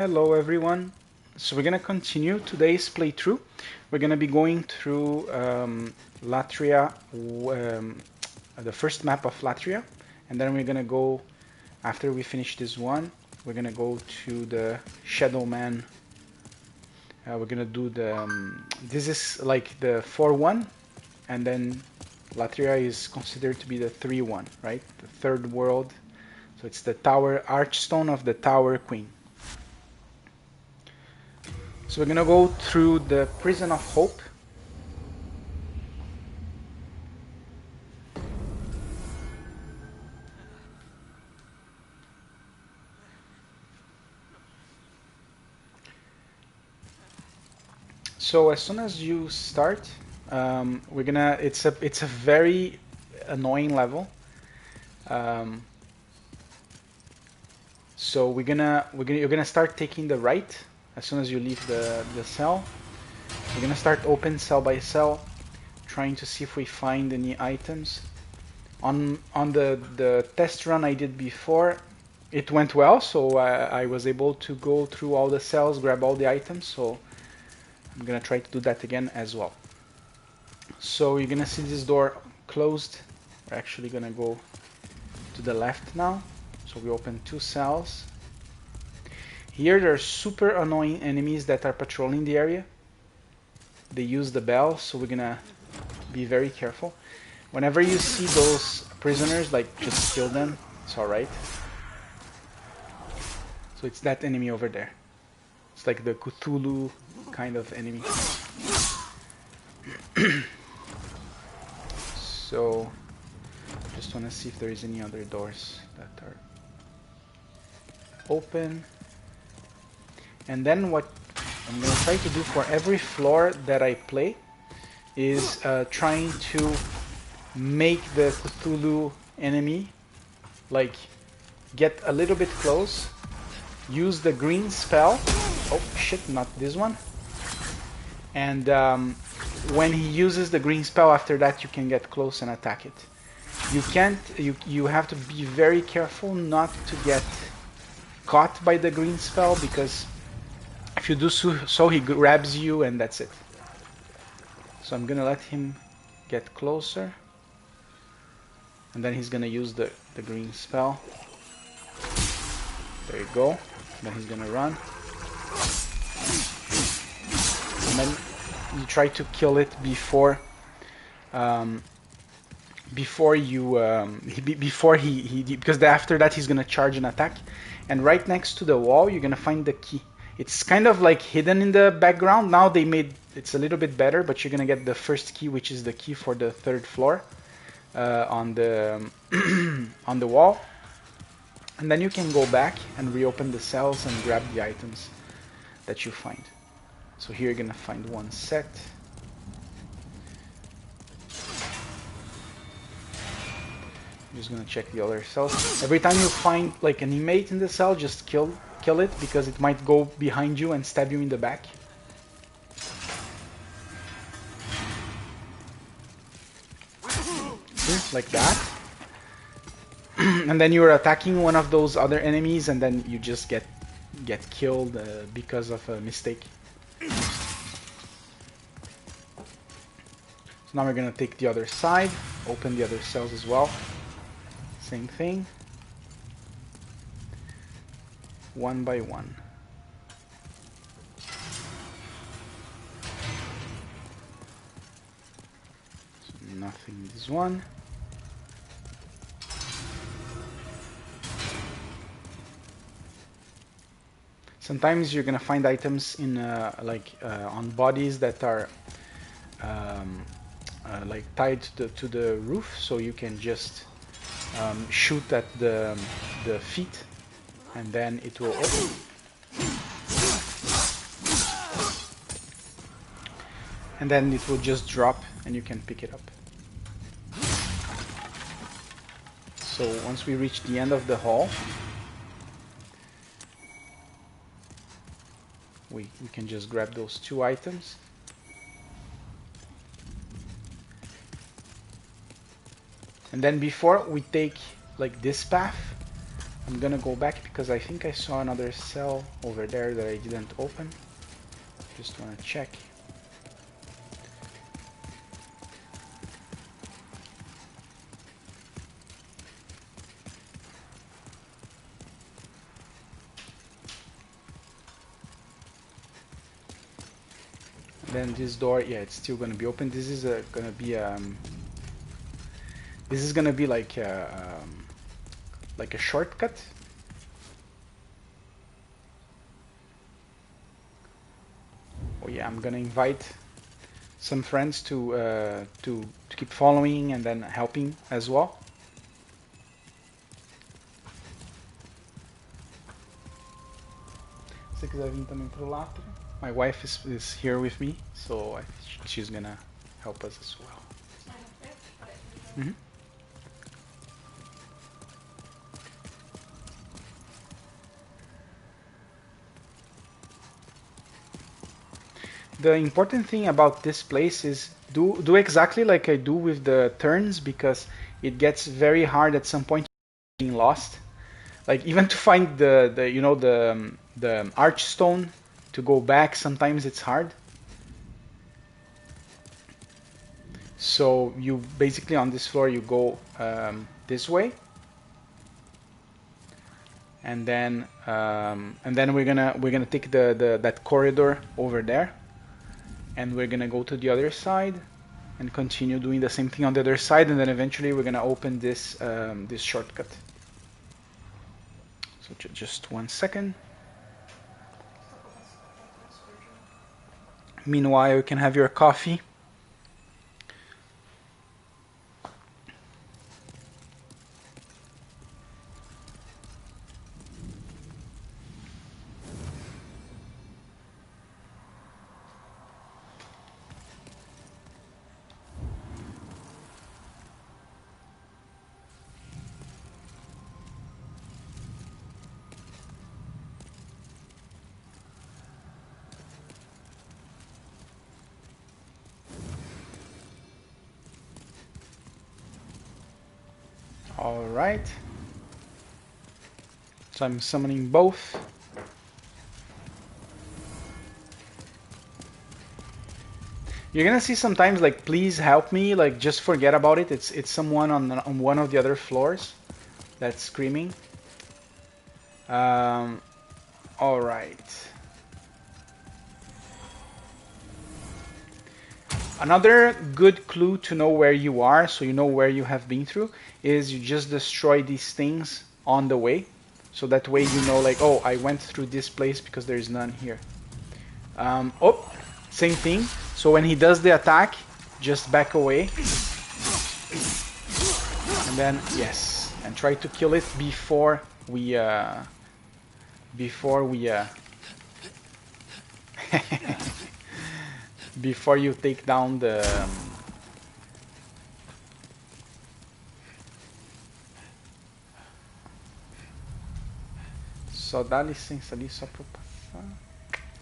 Hello everyone. So we're gonna continue today's playthrough. We're gonna be going through Latria, the first map of Latria, and then we're gonna go, after we finish this one, we're gonna go to the Shadow Man. We're gonna do the, this is like the 4-1, and then Latria is considered to be the 3-1, right? The third world. So it's the Tower, Archstone of the Tower Queen. So we're gonna go through the Prison of Hope. So as soon as you start, we're gonna. It's a very annoying level. Um, so you're gonna start taking the right as soon as you leave the cell. We're gonna start open cell by cell, trying to see if we find any items. On the test run I did before, it went well, so I was able to go through all the cells, grab all the items. So I'm gonna try to do that again as well. So you're gonna see this door closed. We're actually gonna go to the left now. So we open 2 cells. Here there are super annoying enemies that are patrolling the area. They use the bell, so we're gonna be very careful. Whenever you see those prisoners, like, just kill them. It's alright. So it's that enemy over there. It's like the Cthulhu kind of enemy. So just want to see if there is any other doors that are open. And then what I'm going to try to do for every floor that I play is trying to make the Cthulhu enemy, like, get a little bit close, use the green spell. Oh shit, not this one. And when he uses the green spell, after that you can get close and attack it. You have to be very careful not to get caught by the green spell, because if you do so he grabs you and that's it. So I'm gonna let him get closer, and then he's gonna use the green spell. There you go. Then he's gonna run, and then you try to kill it before because after that he's gonna charge an attack. And right next to the wall you're gonna find the key. It's kind of like hidden in the background. Now they made it's a little bit better, but you're gonna get the first key, which is the key for the 3rd floor on the on the wall. And then you can go back and reopen the cells and grab the items that you find. So here you're gonna find 1 set. I'm just gonna check the other cells. Every time you find like an inmate in the cell, just kill it, because it might go behind you and stab you in the back. See? Like that. And then you're attacking one of those other enemies, and then you just get killed because of a mistake. So now we're gonna take the other side, open the other cells as well. Same thing. 1 by 1. So nothing in this one. Sometimes you're gonna find items in on bodies that are like tied to the roof, so you can just shoot at the feet, and then it will open. And then it will just drop and you can pick it up. So once we reach the end of the hall, we can just grab those 2 items. And then before we take like this path, I'm gonna go back because I think I saw another cell over there that I didn't open. Just wanna check. Then this door, yeah, it's still gonna be open. This is gonna be like a shortcut. Oh yeah, I'm gonna invite some friends to keep following and then helping as well. Se quiser vir também pro Latria. My wife is here with me, so she's gonna help us as well. Mm-hmm. The important thing about this place is do exactly like I do with the turns, because it gets very hard at some point being lost. Like even to find the archstone to go back, sometimes it's hard. So you basically on this floor you go this way, and then we're gonna take that corridor over there, and we're gonna go to the other side and continue doing the same thing on the other side, and then eventually we're gonna open this this shortcut. So just 1 second. Meanwhile, you can have your coffee. Alright. So I'm summoning both. You're gonna see sometimes like, please help me, like just forget about it. It's someone on one of the other floors that's screaming. Alright. Another good clue to know where you are, so you know where you have been through, is you just destroy these things on the way. So that way you know, like, oh, I went through this place because there is none here. Oh, same thing. So when he does the attack, just back away. And then, yes, and try to kill it before we before you take down the só dá licença ali só para passar.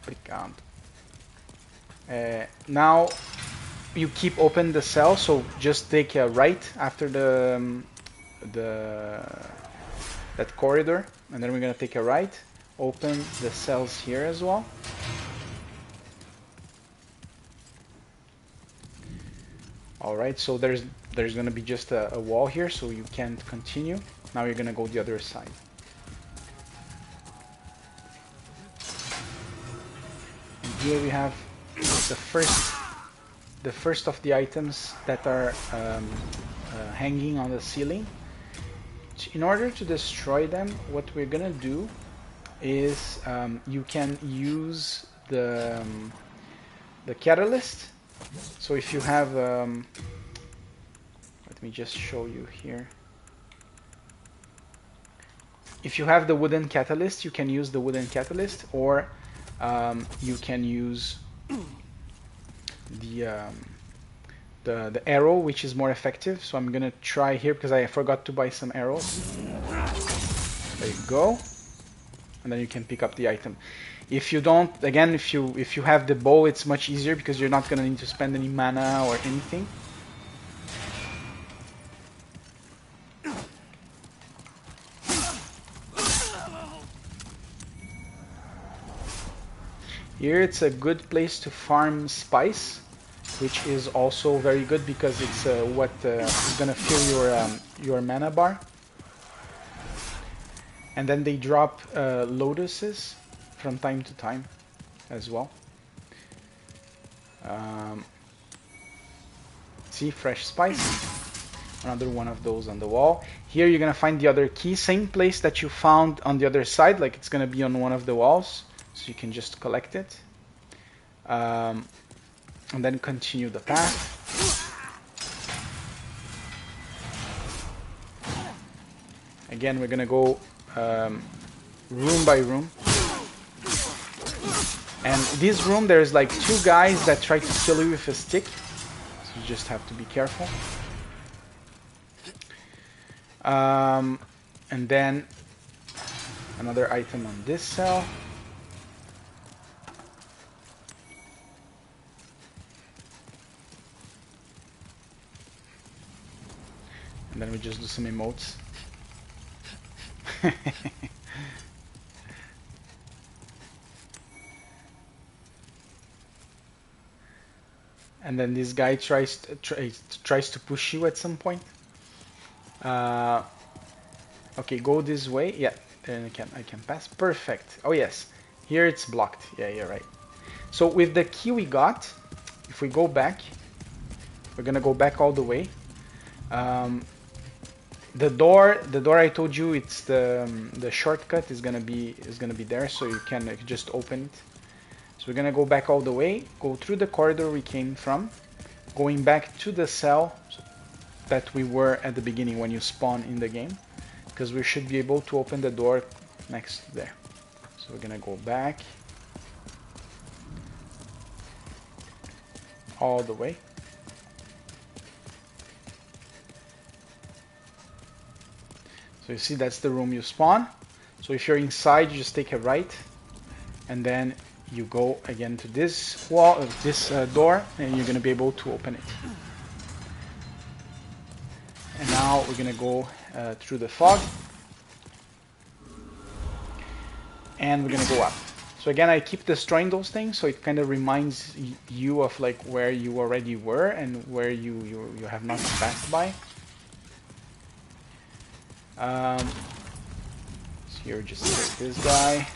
Obrigado. Now you keep open the cell, so just take a right after that corridor, and then we're gonna take a right, open the cells here as well. Alright, so there's gonna be just a wall here, so you can't continue. Now you're gonna go the other side. And here we have the first of the items that are hanging on the ceiling. In order to destroy them, what we're gonna do is you can use the catalyst. So if you have, let me just show you here. If you have the wooden catalyst, you can use the wooden catalyst, or you can use the arrow, which is more effective. So I'm gonna try here because I forgot to buy some arrows. There you go, and then you can pick up the item. If you don't, again, if you have the bow, it's much easier because you're not gonna need to spend any mana or anything. Here it's a good place to farm spice, which is also very good because it's what is gonna fill your mana bar. And then they drop lotuses from time to time as well. See, fresh spice. Another one of those on the wall. Here you're gonna find the other key, same place that you found on the other side, like it's gonna be on one of the walls, so you can just collect it. And then continue the path. Again, we're gonna go room by room. And this room, there's like two guys that try to kill you with a stick, so you just have to be careful. And then another item on this cell. And then we just do some emotes. And then this guy tries to push you at some point. Okay, go this way. Yeah, then I can pass. Perfect. Oh yes, here it's blocked. Yeah, you're right. So with the key we got, if we go back, we're gonna go back all the way. The door I told you, it's the shortcut is gonna be there, so you can just open it. So we're gonna go back all the way, go through the corridor we came from, going back to the cell that we were at the beginning when you spawn in the game, because we should be able to open the door next to there. So we're gonna go back all the way. So you see, that's the room you spawn. So if you're inside, you just take a right, and then you go again to this wall, this door, and you're gonna be able to open it. And now we're gonna go through the fog, and we're gonna go up. So again, I keep destroying those things, so it kind of reminds you of like where you already were and where you have not passed by. So here, just take this guy.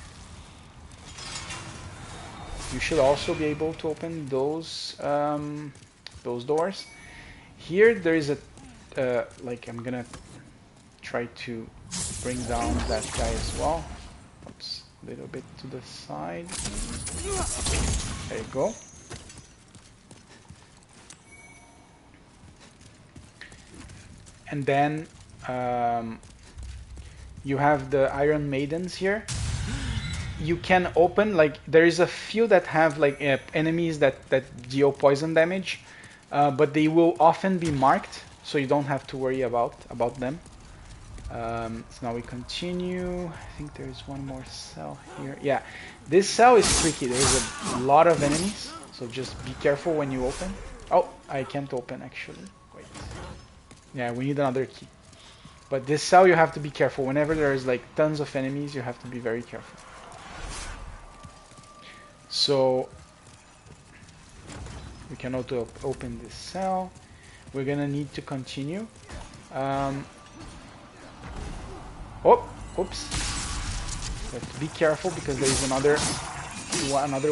You should also be able to open those doors. Here there is a like, I'm gonna try to bring down that guy as well. Oops, a little bit to the side. There you go. And then you have the Iron Maidens here. You can open, like, there is a few that have like enemies that deal poison damage, but they will often be marked, so you don't have to worry about them. So now we continue. I think there is one more cell here. Yeah, this cell is tricky. There's a lot of enemies, so just be careful when you open. Oh, I can't open actually. Wait. Yeah, we need another key. But this cell, you have to be careful. Whenever there's like tons of enemies, you have to be very careful. So we can also open this cell. We're gonna need to continue. Oh, oops! You have to be careful because there is another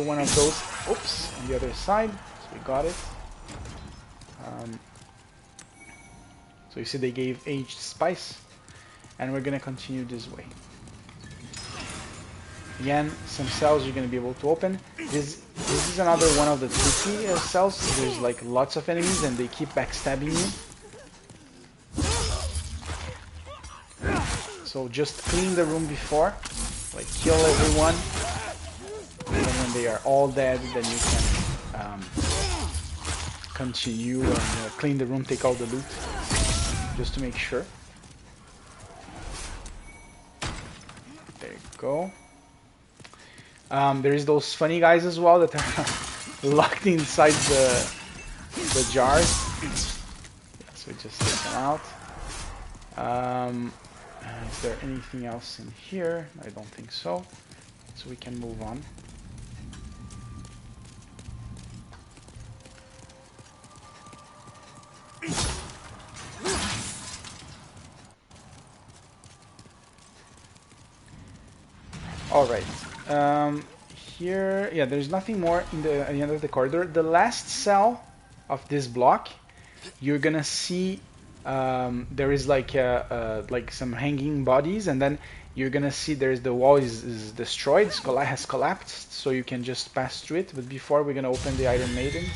one of those. Oops, on the other side. So we got it. So you see, they gave aged spice, and we're gonna continue this way. Again, some cells you're gonna be able to open. This is another one of the tricky cells. So there's like lots of enemies, and they keep backstabbing you. So just clean the room before, like kill everyone, and then when they are all dead, then you can continue and clean the room, take all the loot, just to make sure. There you go. There is those funny guys as well that are locked inside the jars. So we just take them out. Is there anything else in here? I don't think so. So we can move on. All right. Here, yeah, there's nothing more in the at the end of the corridor. The last cell of this block, you're gonna see there is like some hanging bodies, and then you're gonna see there's the wall is destroyed, has collapsed, so you can just pass through it. But before, we're gonna open the Iron Maidens.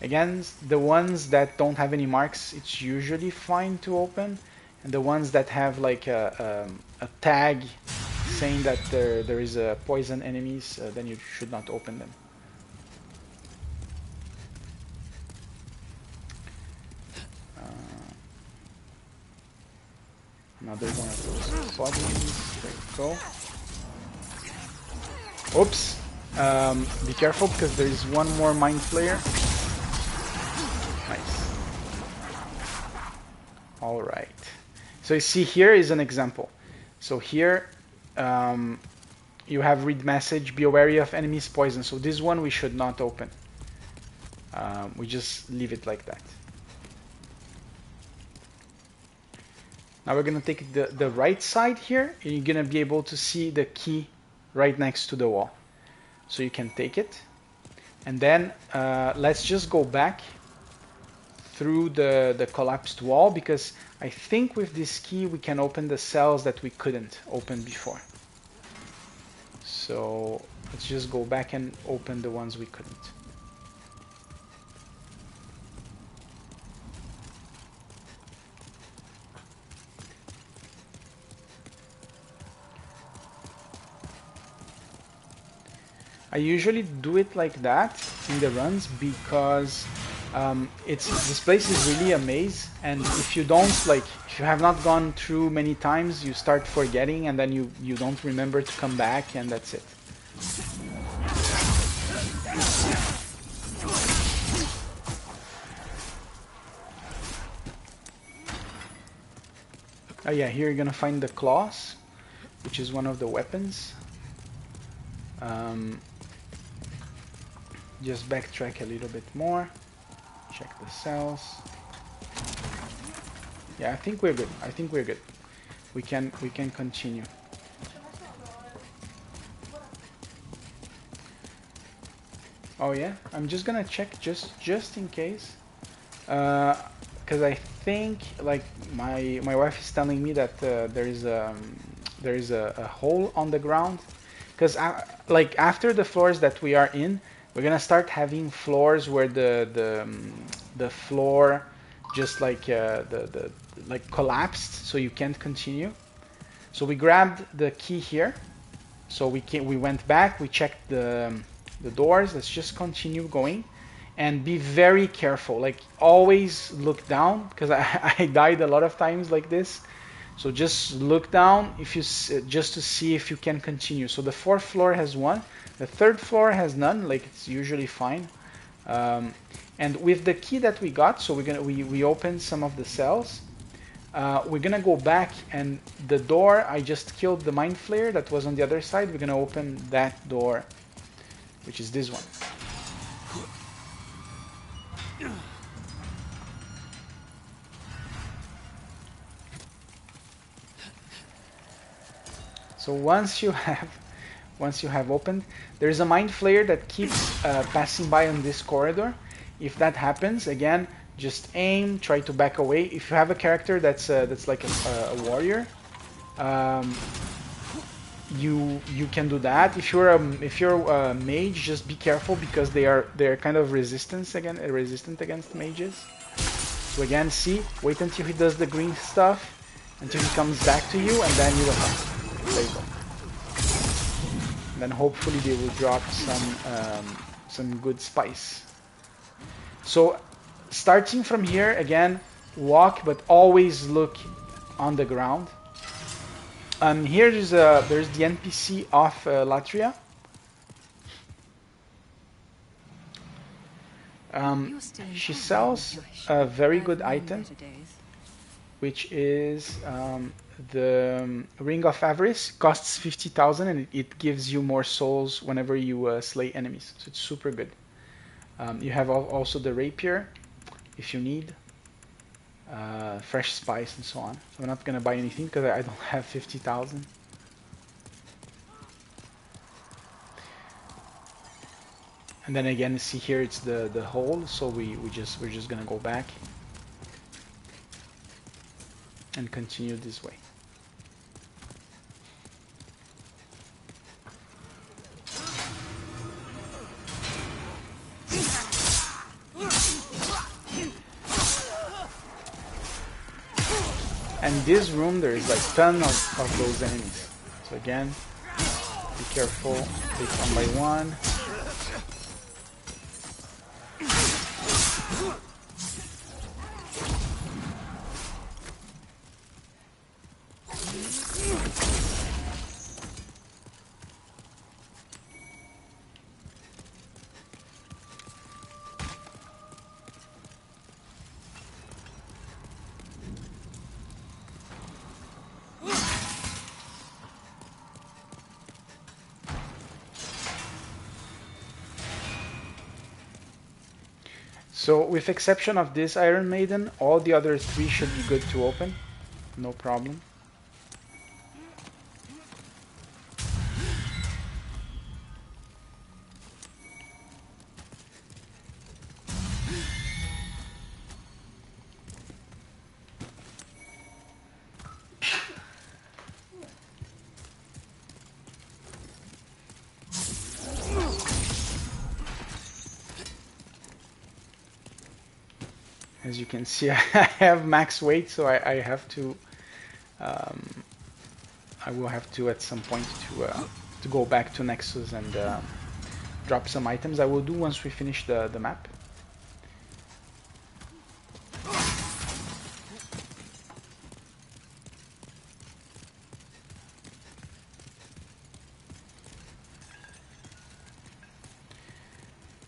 Again, the ones that don't have any marks, it's usually fine to open, and the ones that have like a tag saying that there is a poison enemies, then you should not open them. Another one of those bodies. There you go. Oops. Be careful because there is one more mind flayer. Nice. All right. So you see here is an example. So here you have read message, be wary of enemies poison. So this one we should not open. We just leave it like that. Now we're going to take the right side here, and you're going to be able to see the key right next to the wall. So you can take it. And then let's just go back through the collapsed wall, because I think with this key we can open the cells that we couldn't open before. So let's just go back and open the ones we couldn't. I usually do it like that in the runs because this place is really a maze, and if you have not gone through many times, you start forgetting, and then you don't remember to come back, and that's it. Oh yeah, here you're gonna find the claws, which is one of the weapons. Just backtrack a little bit more. Check the cells. Yeah, I think we're good. I think we're good. We can continue. Oh yeah, I'm just gonna check just in case, because I think like my wife is telling me that there is a hole on the ground, because like after the floors that we are in, we're gonna start having floors where the floor just like like collapsed, so you can't continue. So we grabbed the key here. So we went back. We checked the doors. Let's just continue going, and be very careful. Like always look down, because I died a lot of times like this. So just look down if you just to see if you can continue. So the fourth floor has one. The third floor has none. Like it's usually fine. And with the key that we got, so we opened some of the cells. We're gonna go back, and the door I just killed the mind flayer that was on the other side. We're gonna open that door, which is this one. So once you have opened, there is a mind flayer that keeps passing by on this corridor. If that happens, again, just aim, try to back away. If you have a character that's like a warrior, you can do that. If you're a mage, just be careful, because they're kind of resistant against mages. So again, wait until he does the green stuff, until he comes back to you, and then you attack. There you go. And then hopefully they will drop some good spice. So starting from here, again, walk, but always look on the ground. Here there's the NPC of Latria. She sells a very good item, which is the Ring of Avarice. Costs 50,000, and it gives you more souls whenever you slay enemies. So it's super good. You have also the rapier if you need, fresh spice and so on. So I'm not gonna buy anything because I don't have 50,000. And then again, see here, it's the hole, so we're just gonna go back and continue this way. And this room, there is like ton of those enemies. So again, be careful, take one by one. So with exception of this Iron Maiden, all the other three should be good to open. No problem. As you can see, I have max weight, so I have to. I will have to at some point to go back to Nexus and drop some items. I will do once we finish the map.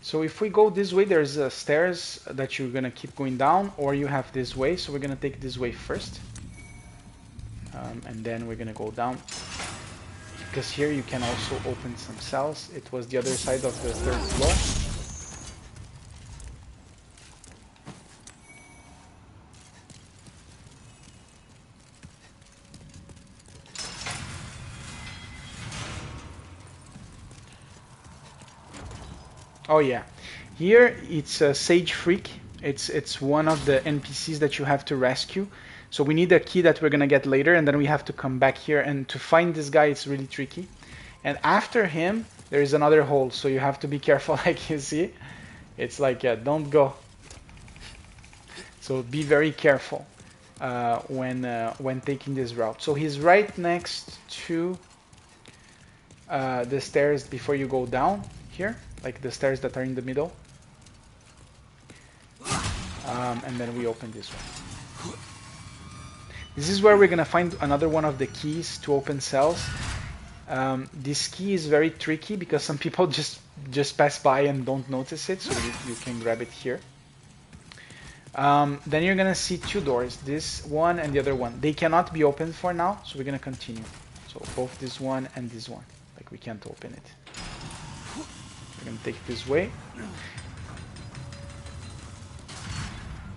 So if we go this way, there's stairs that you're gonna keep going down, or you have this way. So we're gonna take this way first, and then we're gonna go down. Because here you can also open some cells. It was the other side of the third floor. Oh yeah, here it's a Sage Freak. It's one of the NPCs that you have to rescue. So we need a key that we're gonna get later, and then we have to come back here. And to find this guy, it's really tricky. And after him, there is another hole, so you have to be careful. Like you see, it's like don't go. So be very careful when taking this route. So he's right next to the stairs before you go down here. Like the stairs that are in the middle. And then we open this one. This is where we're gonna find another one of the keys to open cells. This key is very tricky because some people just pass by and don't notice it, so you can grab it here. Then you're gonna see two doors, this one and the other one. They cannot be opened for now, so we're gonna continue. So both this one and this one, like we can't open it. We're gonna take it this way.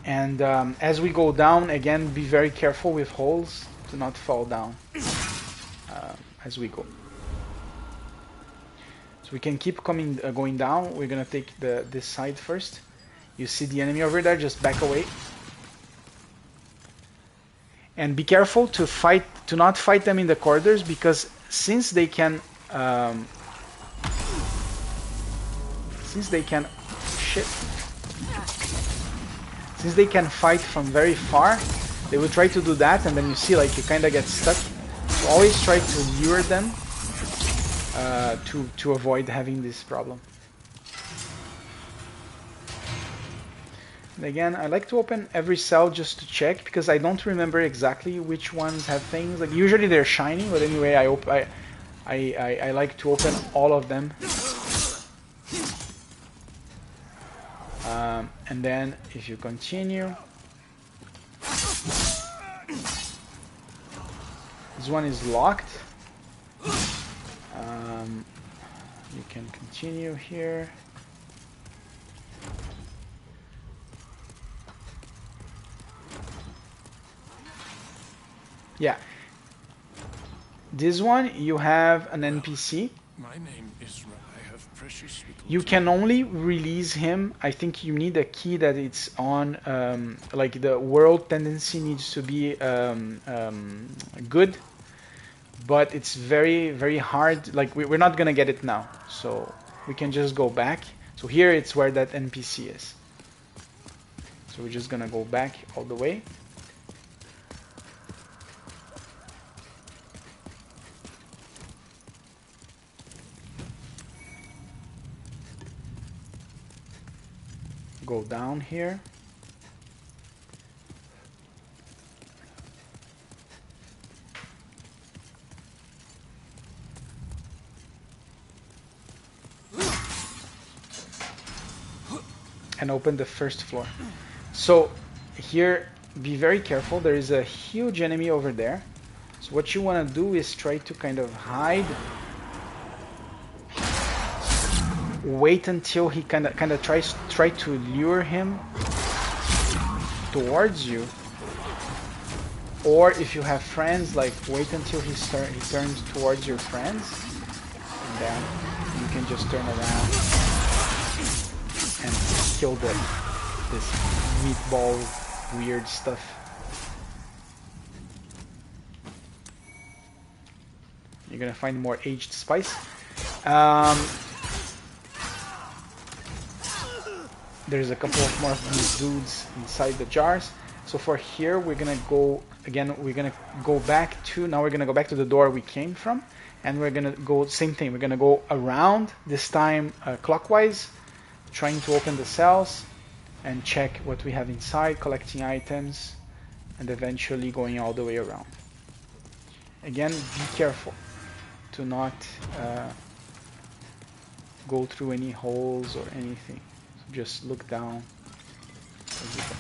And as we go down, again, be very careful with holes to not fall down as we go. So we can keep going down. We're gonna take this side first. You see the enemy over there, just back away. And be careful to not fight them in the corridors, because since they can fight from very far, they will try to do that, and then you see like you kind of get stuck. So always try to lure them to avoid having this problem. And again, I like to open every cell just to check, because I don't remember exactly which ones have things. Like usually they're shiny, but anyway, I like to open all of them. And then if you continue, this one is locked. You can continue here. Yeah. This one, you have an NPC. My name is I have You can only release him. I think you need a key that it's on, like the world tendency needs to be good, but it's very, very hard. Like we're not gonna get it now, so we can just go back. So here it's where that NPC is. So we're just gonna go back all the way. Go down here. And open the first floor. So here, be very careful. There is a huge enemy over there. So what you want to do is try to kind of hide. Wait until he kind of try to lure him towards you. Or if you have friends, like wait until he turns towards your friends, and then you can just turn around and kill this meatball weird stuff. You're gonna find more aged spice. There's a couple of more of these dudes inside the jars. So for here, we're gonna go again. We're gonna go back to now. We're gonna go back to the door we came from, and we're gonna go same thing. We're gonna go around this time clockwise, trying to open the cells and check what we have inside, collecting items, and eventually going all the way around. Again, be careful to not go through any holes or anything. So just look down as you go.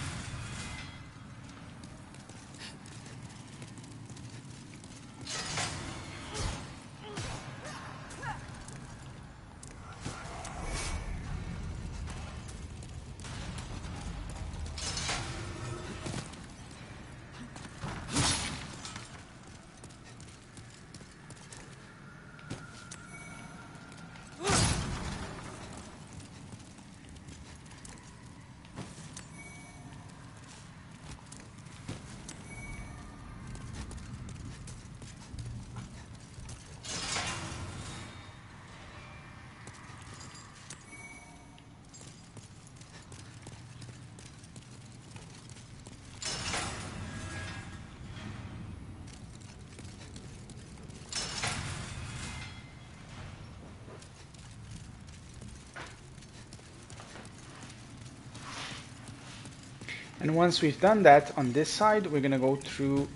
And once we've done that on this side, we're gonna go through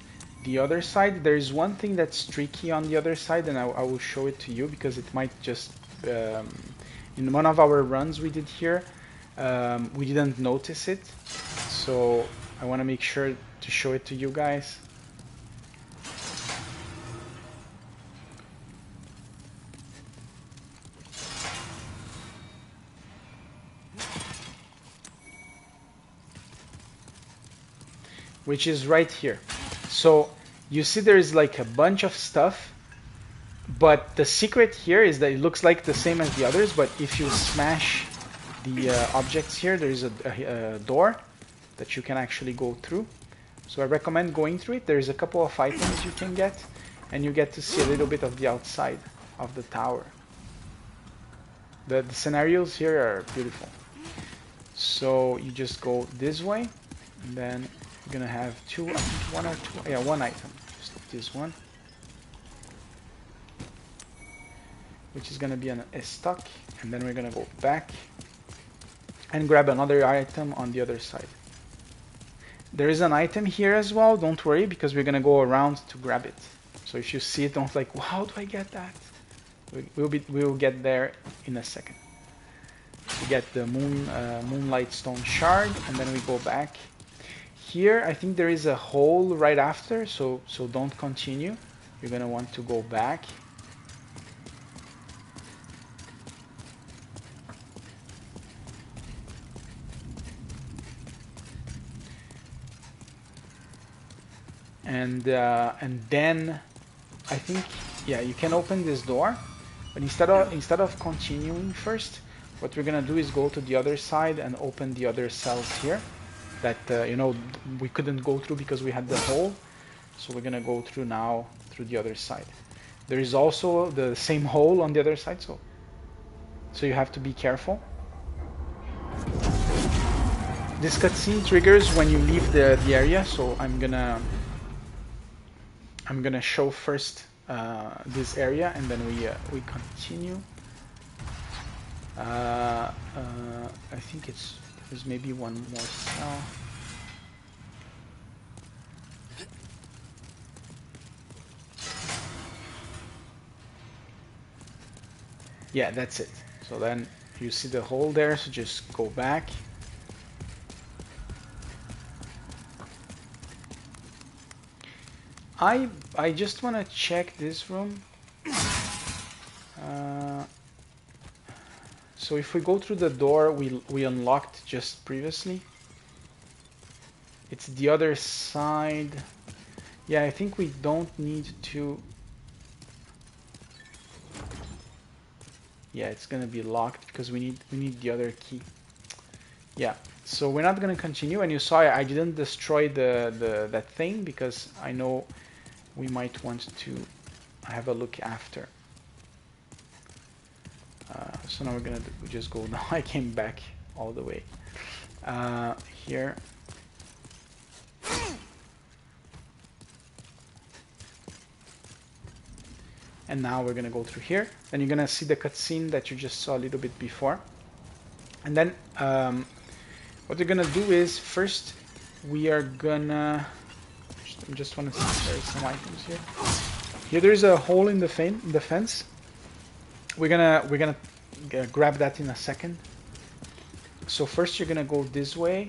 the other side. There's one thing that's tricky on the other side, and I will show it to you because it might just, in one of our runs we did here, we didn't notice it. So I wanna make sure to show it to you guys. Which is right here. So you see there is like a bunch of stuff, but the secret here is that it looks like the same as the others, but if you smash the objects here, there is a door that you can actually go through. So I recommend going through it. There's a couple of items you can get, and you get to see a little bit of the outside of the tower. The scenarios here are beautiful. So you just go this way, and then we're gonna have two, I think one or two, yeah, one item, just this one, which is gonna be a stock, and then we're gonna go back and grab another item on the other side. There is an item here as well, don't worry, because we're gonna go around to grab it. So if you see it, don't like, well, how do I get that? We'll get there in a second. We get the moonlight stone shard, and then we go back. Here, I think there is a hole right after, so don't continue. You're gonna want to go back. And then I think, yeah, you can open this door. But instead of continuing first, what we're gonna do is go to the other side and open the other cells here that you know, we couldn't go through because we had the hole. So we're gonna go through now through the other side. There is also the same hole on the other side, so you have to be careful. This cutscene triggers when you leave the area, so I'm gonna show first this area, and then we continue. I think there's maybe one more cell. Yeah, that's it. So then you see the hole there, so just go back. I just want to check this room. So if we go through the door we unlocked just previously, it's the other side. Yeah, I think we don't need to. Yeah, it's gonna be locked because we need the other key. Yeah, so we're not gonna continue. And you saw I didn't destroy that thing because I know we might want to have a look after. So now we just go now. I came back all the way here. And now we're gonna go through here. Then you're gonna see the cutscene that you just saw a little bit before. And then what we're gonna do is first we are gonna. I just want to see if there's some items here. Here there's a hole in the fence. We're gonna grab that in a second. So first you're gonna go this way,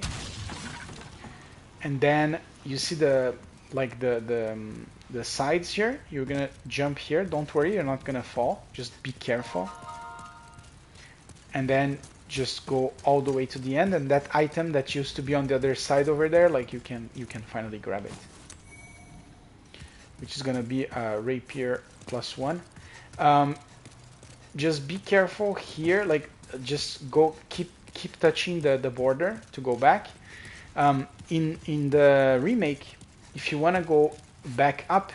and then you see the sides here. You're gonna jump here. Don't worry, you're not gonna fall. Just be careful. And then just go all the way to the end, and that item that used to be on the other side over there, like you can finally grab it, which is gonna be a rapier +1. Just be careful here, like just go keep touching the border to go back. In the remake, if you want to go back up,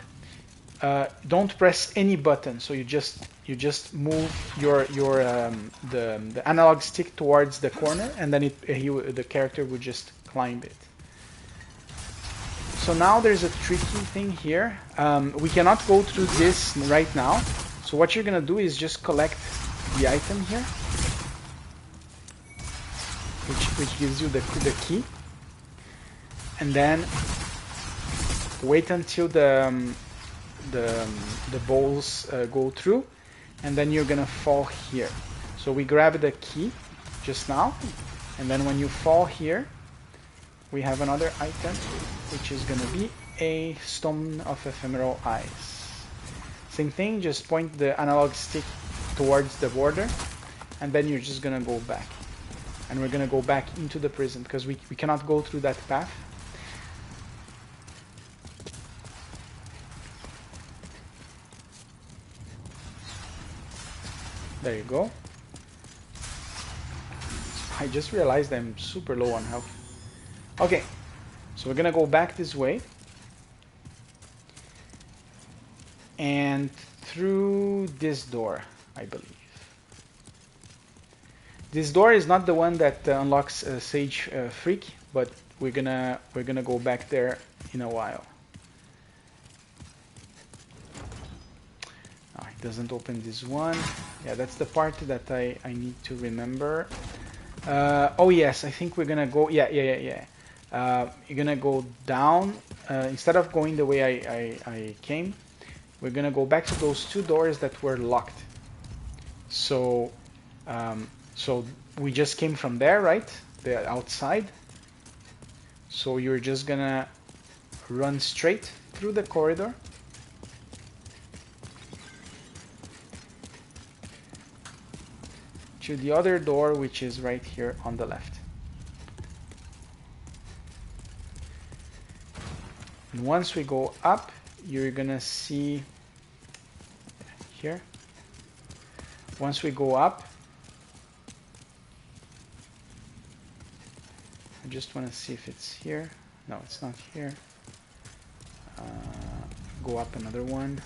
don't press any button. So you just move the analog stick towards the corner, and then the character would just climb it. So now there's a tricky thing here. We cannot go through this right now. So what you're gonna do is just collect the item here, which gives you the key, and then wait until the balls go through, and then you're gonna fall here. So we grab the key just now, and then when you fall here, we have another item, which is gonna be a Stone of Ephemeral Eyes. Same thing, just point the analog stick towards the border, and then you're just gonna go back. And we're gonna go back into the prison because we cannot go through that path. There you go. I just realized I'm super low on health. Okay, so we're gonna go back this way. And through this door, I believe. This door is not the one that unlocks Sage Freak, but we're gonna go back there in a while. Oh, it doesn't open this one. Yeah, that's the part that I need to remember. Oh yes, I think we're gonna go. Yeah. You're gonna go down instead of going the way I came. We're gonna go back to those two doors that were locked. So, so we just came from there, right? The outside. So you're just gonna run straight through the corridor. To the other door, which is right here on the left. And once we go up, you're gonna see here. Once we go up, I just want to see if it's here. No, it's not here. Go up another one.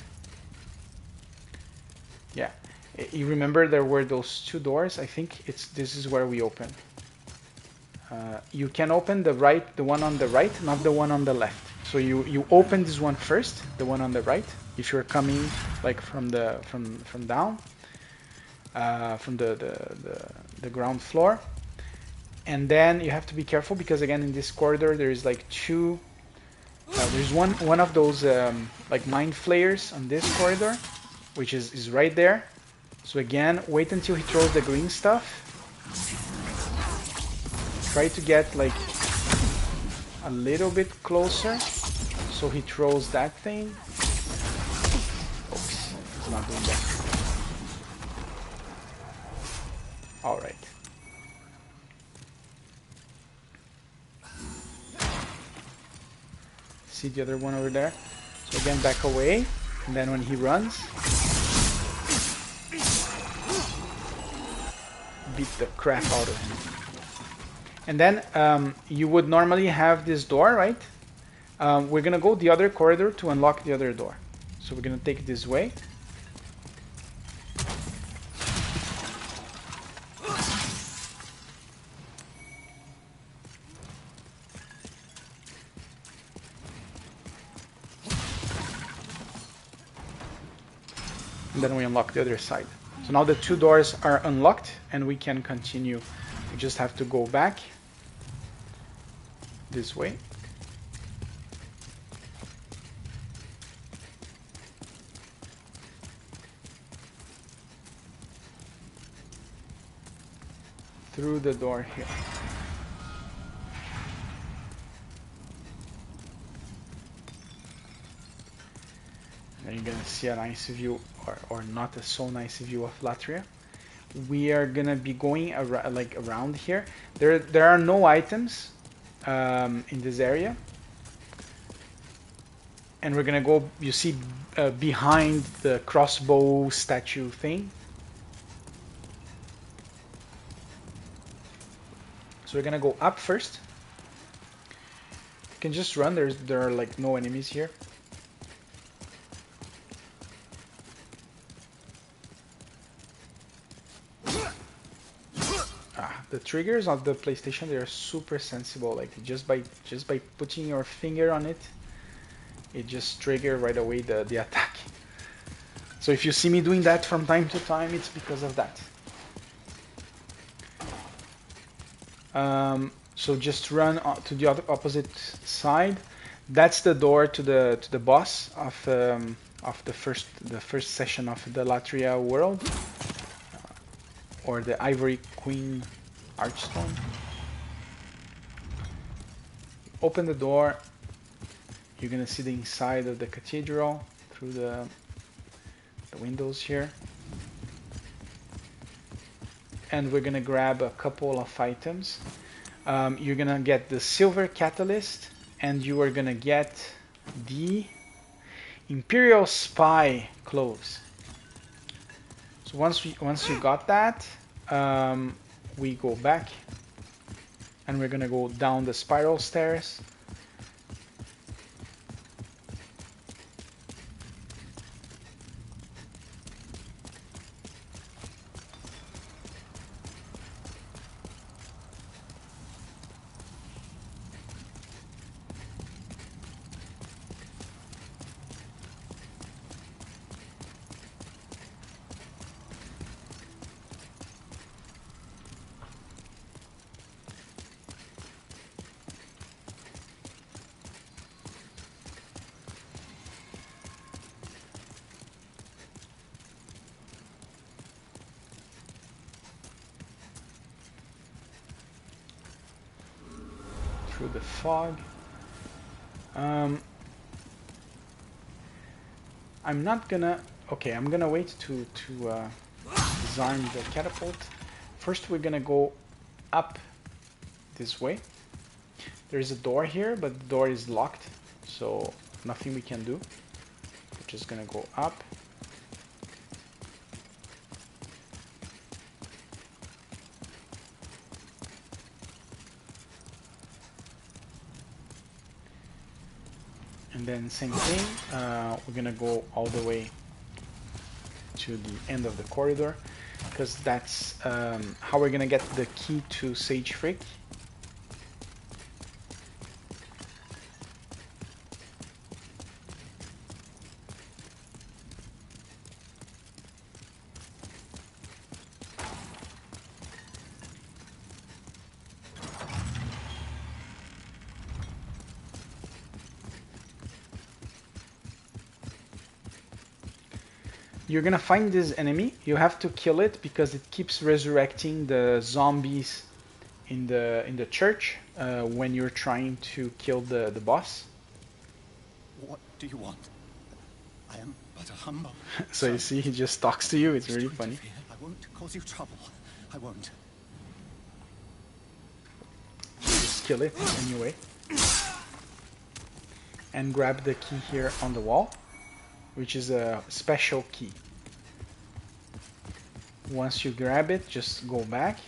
Yeah, you remember there were those two doors? I think this is where we open. You can open the one on the right, not the one on the left. So you open this one first, the one on the right, if you're coming like from down, from the ground floor. And then you have to be careful because again in this corridor there is like two. There's one of those like mind flayers on this corridor, which is right there. So again, wait until he throws the green stuff. Try to get like a little bit closer. So he throws that thing. Oops, he's not doing that. All right. See the other one over there? So again, back away, and then when he runs, beat the crap out of him. And then you would normally have this door, right? We're gonna go the other corridor to unlock the other door. So we're gonna take it this way. And then we unlock the other side. So now the two doors are unlocked and we can continue. We just have to go back this way. Through the door here. And you're gonna see a nice view, or not a so nice view of Latria. We are gonna be going around here. There are no items in this area, and we're gonna go. You see behind the crossbow statue thing. So we're gonna go up first. You can just run. There are like no enemies here. The triggers of the PlayStation, they are super sensible. Like just by putting your finger on it, it just triggers right away the attack. So if you see me doing that from time to time, it's because of that. So just run to the opposite side. That's the door to the boss of the first session of the Latria world, or the Ivory Queen Archstone. Open the door. You're gonna see the inside of the cathedral through the windows here. And we're gonna grab a couple of items. You're gonna get the silver catalyst, and you are gonna get the Imperial Spy clothes. So once you got that, we go back, and we're gonna go down the spiral stairs. Through the fog. I'm not gonna. Okay, I'm gonna wait to disarm the catapult. First, we're gonna go up this way. There's a door here, but the door is locked, so nothing we can do. We're just gonna go up. And then same thing, we're gonna go all the way to the end of the corridor, because that's how we're gonna get the key to Sage Freak. You're gonna find this enemy. You have to kill it because it keeps resurrecting the zombies in the church when you're trying to kill the boss. What do you want? I am but a humble. So you see, he just talks to you. It's really funny. I won't cause you trouble. I won't. Just kill it anyway. And grab the key here on the wall, which is a special key. Once you grab it, just go back.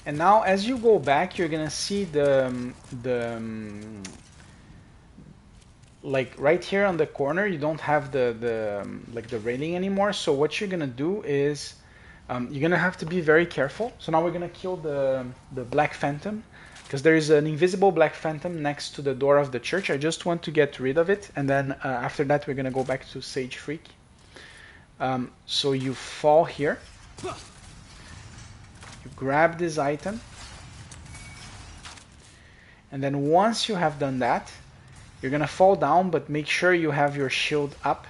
And now as you go back, you're gonna see like right here on the corner, you don't have the railing anymore. So what you're gonna do is you're gonna have to be very careful. So now we're gonna kill the Black Phantom, because there is an invisible Black Phantom next to the door of the church. I just want to get rid of it, and then after that we're gonna go back to Sage Freak. So you fall here. You grab this item, and then once you have done that, you're gonna fall down, but make sure you have your shield up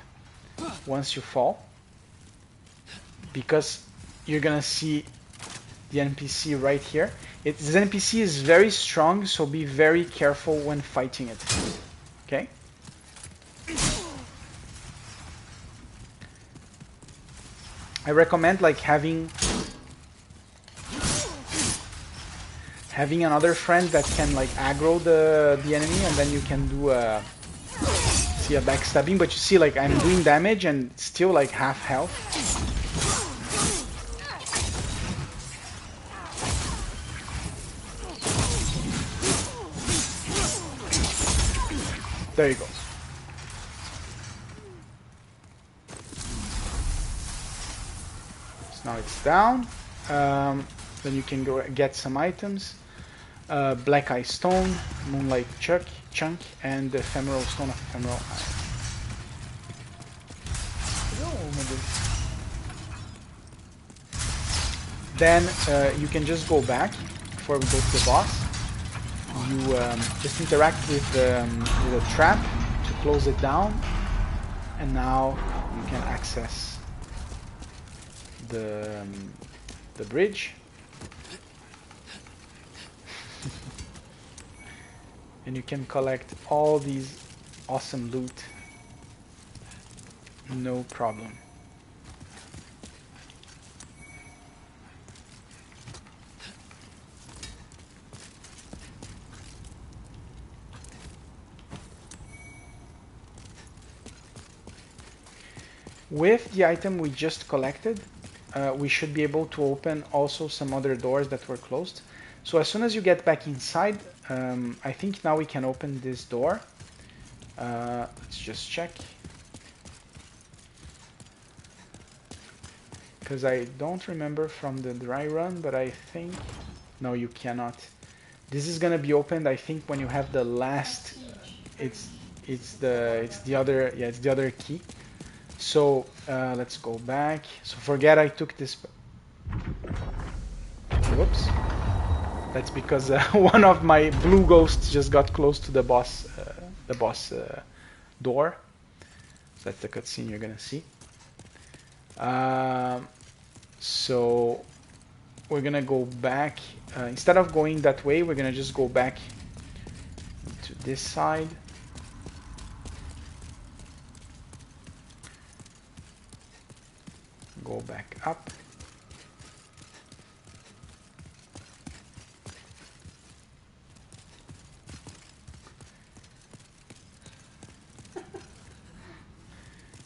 once you fall, because you're gonna see the NPC right here. This NPC is very strong, so be very careful when fighting it. Okay? I recommend like having another friend that can like aggro the enemy, and then you can do a backstabbing. But you see, like, I'm doing damage and still like half health. There you go. So now it's down. Then you can go get some items. Black Eye Stone, Moonlight Chunk, and the Ephemeral Stone of Ephemeral Eye. Then you can just go back before we go to the boss. You just interact with a trap to close it down, and now you can access the bridge. And you can collect all these awesome loot, no problem. With the item we just collected, we should be able to open also some other doors that were closed. So as soon as you get back inside, I think now we can open this door. Let's just check. Because I don't remember from the dry run, but I think... No, you cannot. This is gonna be opened, I think, when you have the last... It's the other key. So let's go back. So forget I took this... Whoops. That's because one of my blue ghosts just got close to the boss door. So that's the cutscene you're gonna see. So we're gonna go back. Instead of going that way, we're gonna just go back to this side. Go back up.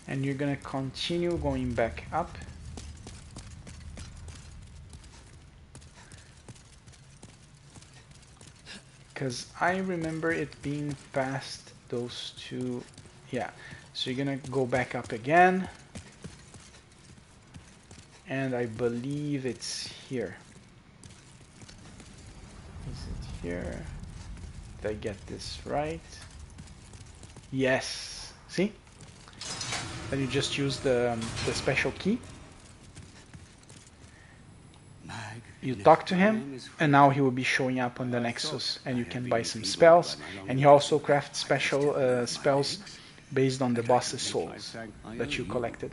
And you're gonna continue going back up. because I remember it being past those two. Yeah, so you're gonna go back up again, and I believe it's here. Is it here? Did I get this right? Yes. See? Then you just use the special key. You talk to him, and now he will be showing up on the Nexus, and you can buy some spells. And he also crafts special spells based on the boss's souls that you collected.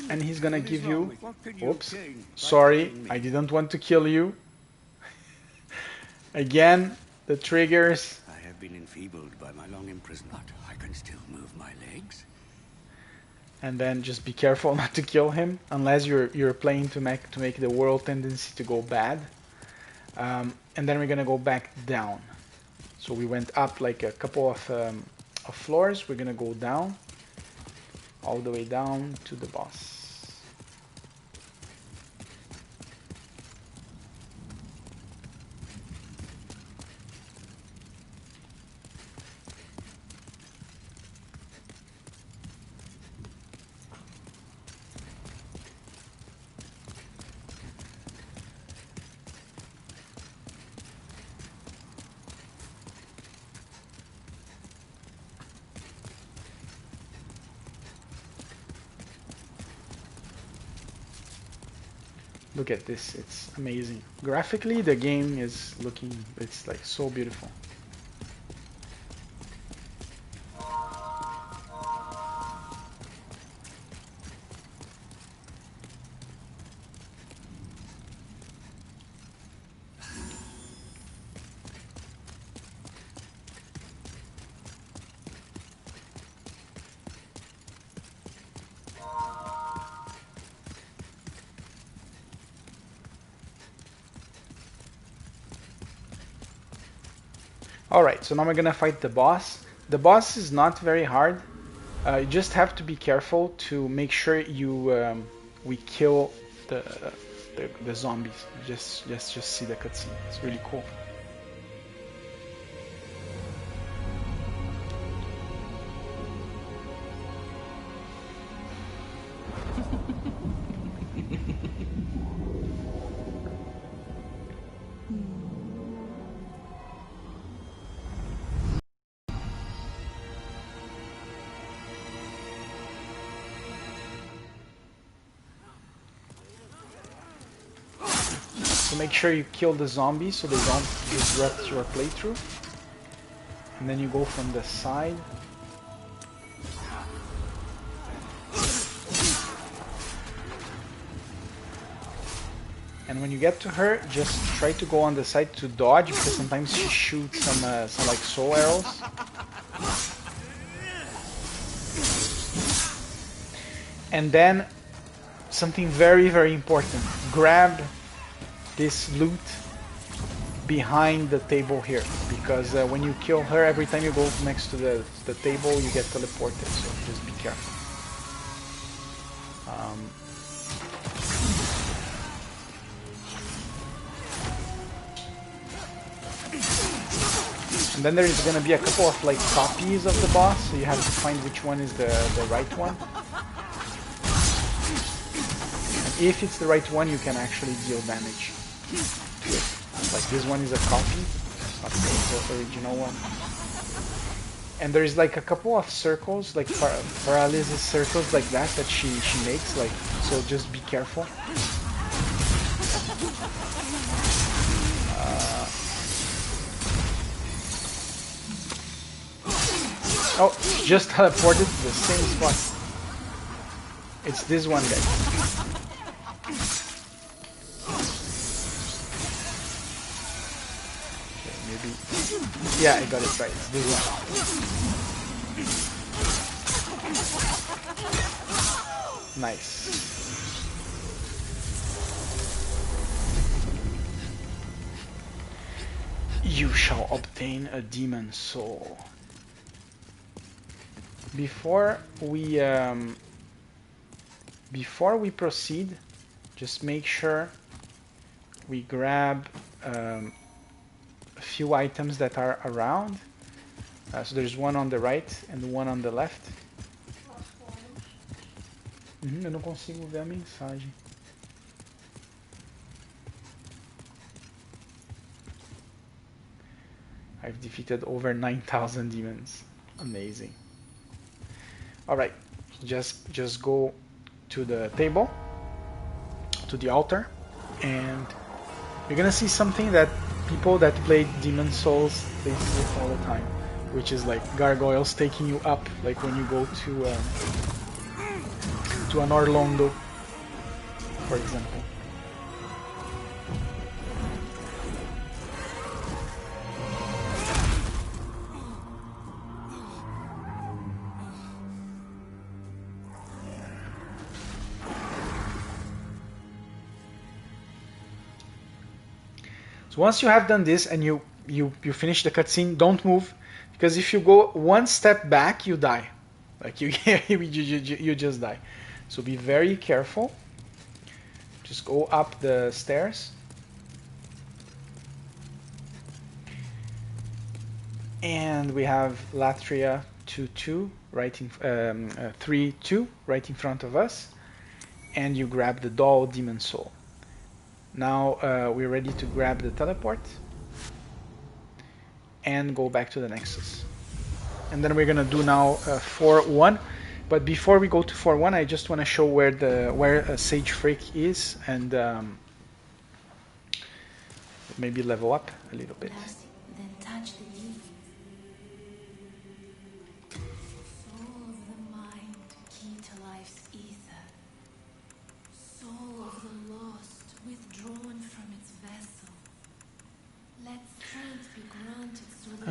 And he's gonna give you... Oops, sorry, I didn't want to kill you. Again, the triggers. I have been enfeebled by my long imprisonment. I can still move my legs. And then just be careful not to kill him, unless you're playing to make the world tendency to go bad. And then we're gonna go back down. So we went up like a couple of floors. We're gonna go down, all the way down to the boss. Look at this, it's amazing. Graphically, the game is looking, it's like so beautiful. Alright, so now we're gonna fight the boss. The boss is not very hard. You just have to be careful to make sure we kill the zombies. Just see the cutscene. It's really cool. So make sure you kill the zombies so they don't disrupt your playthrough. And then you go from the side. And when you get to her, just try to go on the side to dodge, because sometimes she shoots some like soul arrows. And then something very, very important. Grab this loot behind the table here, because when you kill her, every time you go next to the table, you get teleported, so just be careful. And then there is going to be a couple of like copies of the boss, so you have to find which one is the right one. And if it's the right one, you can actually deal damage to it. Like this one is a copy, not the original one. And there is like a couple of circles, like paralysis circles like that she makes, like, so just be careful. Oh, just teleported to the same spot. It's this one, guys. Okay, maybe. Yeah, I got it right. It's this one. Nice. You shall obtain a demon soul. Before we proceed, just make sure we grab few items that are around. So there's one on the right and one on the left. Eu não consigo ver a mensagem. I've defeated over 9,000 demons. Amazing. Alright, just go to the table, to the altar, and you're gonna see something that people that play Demon Souls, they see it all the time, which is like gargoyles taking you up, like when you go to an Orlando, for example. So once you have done this and you finish the cutscene, don't move, because if you go one step back, you die. Like you just die. So be very careful. Just go up the stairs. And we have Latria 2-2 right in 3-2 right in front of us. And you grab the doll Demon Soul. Now we're ready to grab the teleport and go back to the Nexus. And then we're gonna do now 4-1. But before we go to 4-1, I just want to show where Sage Freak is and maybe level up a little bit. Then touch the key. Soul of the mind, key to life's ether. Soul of the lost, withdrawn from its vessel. Let strength be granted so that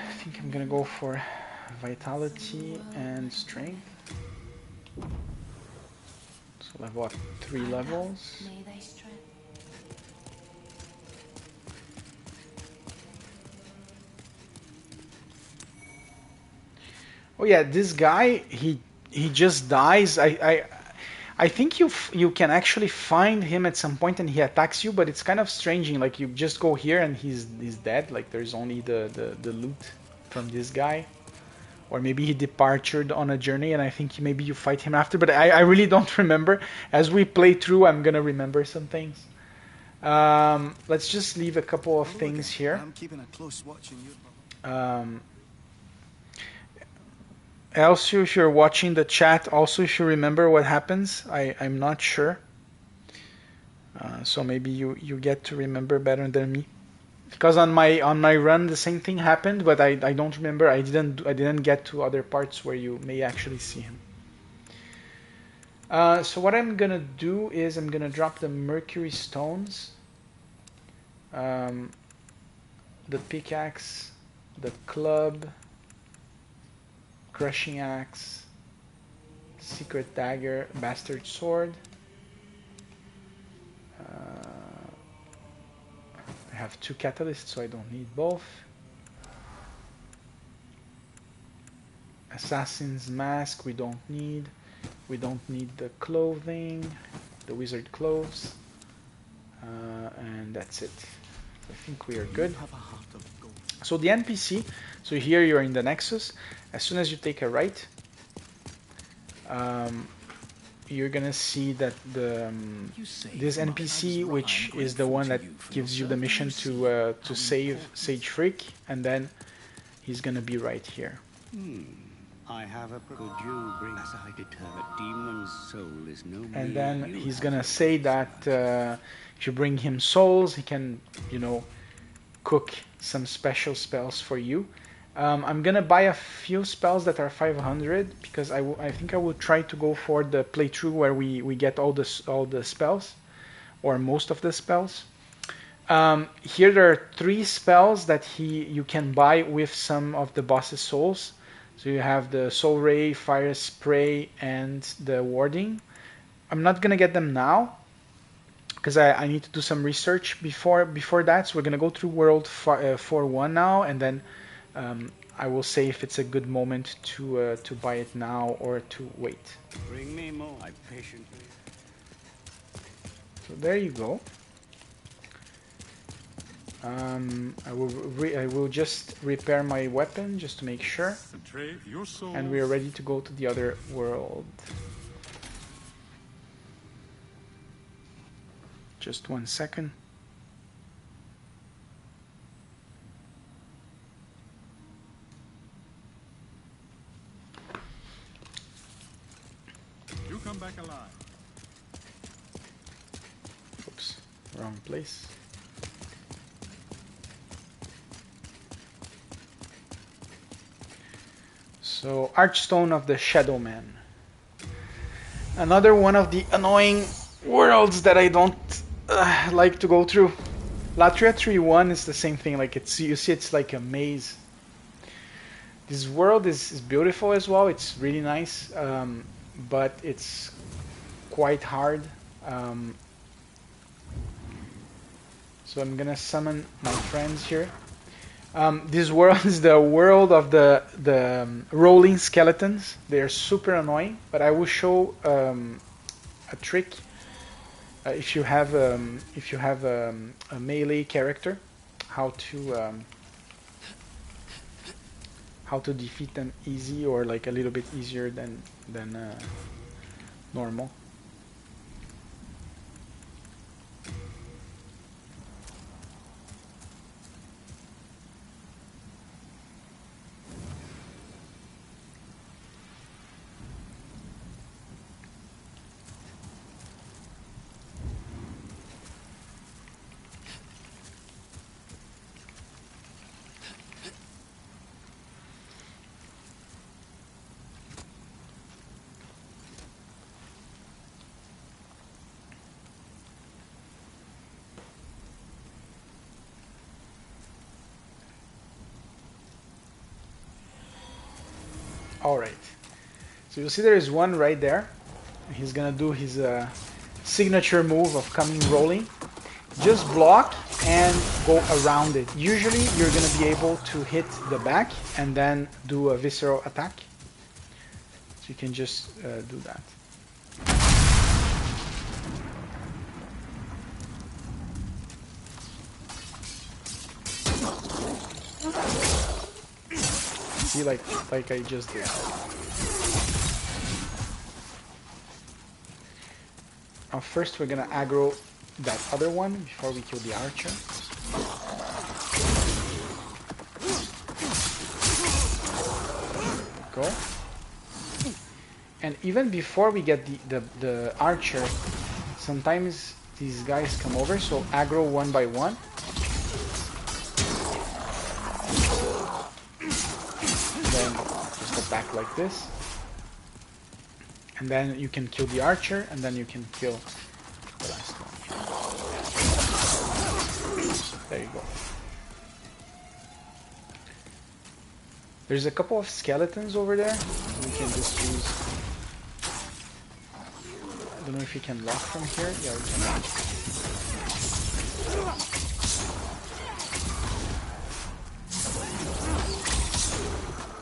I think I'm gonna go for vitality and strength. So level up 3 levels. may thy strength. Oh yeah, this guy, he just dies. I think you can actually find him at some point and he attacks you, but it's kind of strange. Like you just go here and he's dead. Like there's only the loot from this guy. Or maybe he departed on a journey and I think maybe you fight him after, but I really don't remember. As we play through, I'm gonna remember some things. Let's just leave a couple of things here. I'm keeping a close watch on you. Also, if you're watching the chat, also if you remember what happens, I'm not sure. So maybe you get to remember better than me. Because on my run the same thing happened, but I don't remember. I didn't get to other parts where you may actually see him. So what I'm gonna do is I'm gonna drop the Mercury Stones, the pickaxe, the club, crushing axe, secret dagger, bastard sword. I have 2 catalysts, so I don't need both. Assassin's mask we don't need. We don't need the clothing, the wizard clothes, and that's it. I think we are good. So the NPC, so here you're in the Nexus. As soon as you take a right, you're gonna see that this NPC, which is the one that gives you the mission to save Sage Freak, and then he's gonna be right here. I have a could you bring as I determine demon's soul is no more. And then he's gonna say that if you bring him souls, he can, cook some special spells for you. I'm gonna buy a few spells that are 500 because I think I will try to go for the playthrough where we get all the spells, or most of the spells. Here there are 3 spells that you can buy with some of the boss's souls. So you have the Soul Ray, Fire Spray, and the Warding. I'm not gonna get them now because I need to do some research before that. So we're gonna go through World 4.1 now, and then I will say if it's a good moment to buy it now or to wait. Bring me more. I patiently. So there you go. I will just repair my weapon just to make sure. And we are ready to go to the other world. Just 1 second. You come back alive. Oops, wrong place. So, Archstone of the Shadow Man. Another one of the annoying worlds that I don't like to go through. Latria 3.1 is the same thing. Like you see, it's like a maze. This world is beautiful as well. It's really nice, but it's quite hard. So I'm gonna summon my friends here. This world is the world of the rolling skeletons. They are super annoying, but I will show a trick if you have a melee character, how to defeat them easy, or like a little bit easier than normal. Alright, so you'll see there is one right there. He's gonna do his signature move of coming rolling. Just block and go around it. Usually you're gonna be able to hit the back and then do a visceral attack. So you can just do that. See, like I just did. Now first we're gonna aggro that other one before we kill the archer. Go. And even before we get the archer, sometimes these guys come over, so aggro one by one. Then just attack like this. And then you can kill the archer, and then you can kill the last one. There you go. There's a couple of skeletons over there. We can just use... I don't know if you can lock from here. Yeah, we can.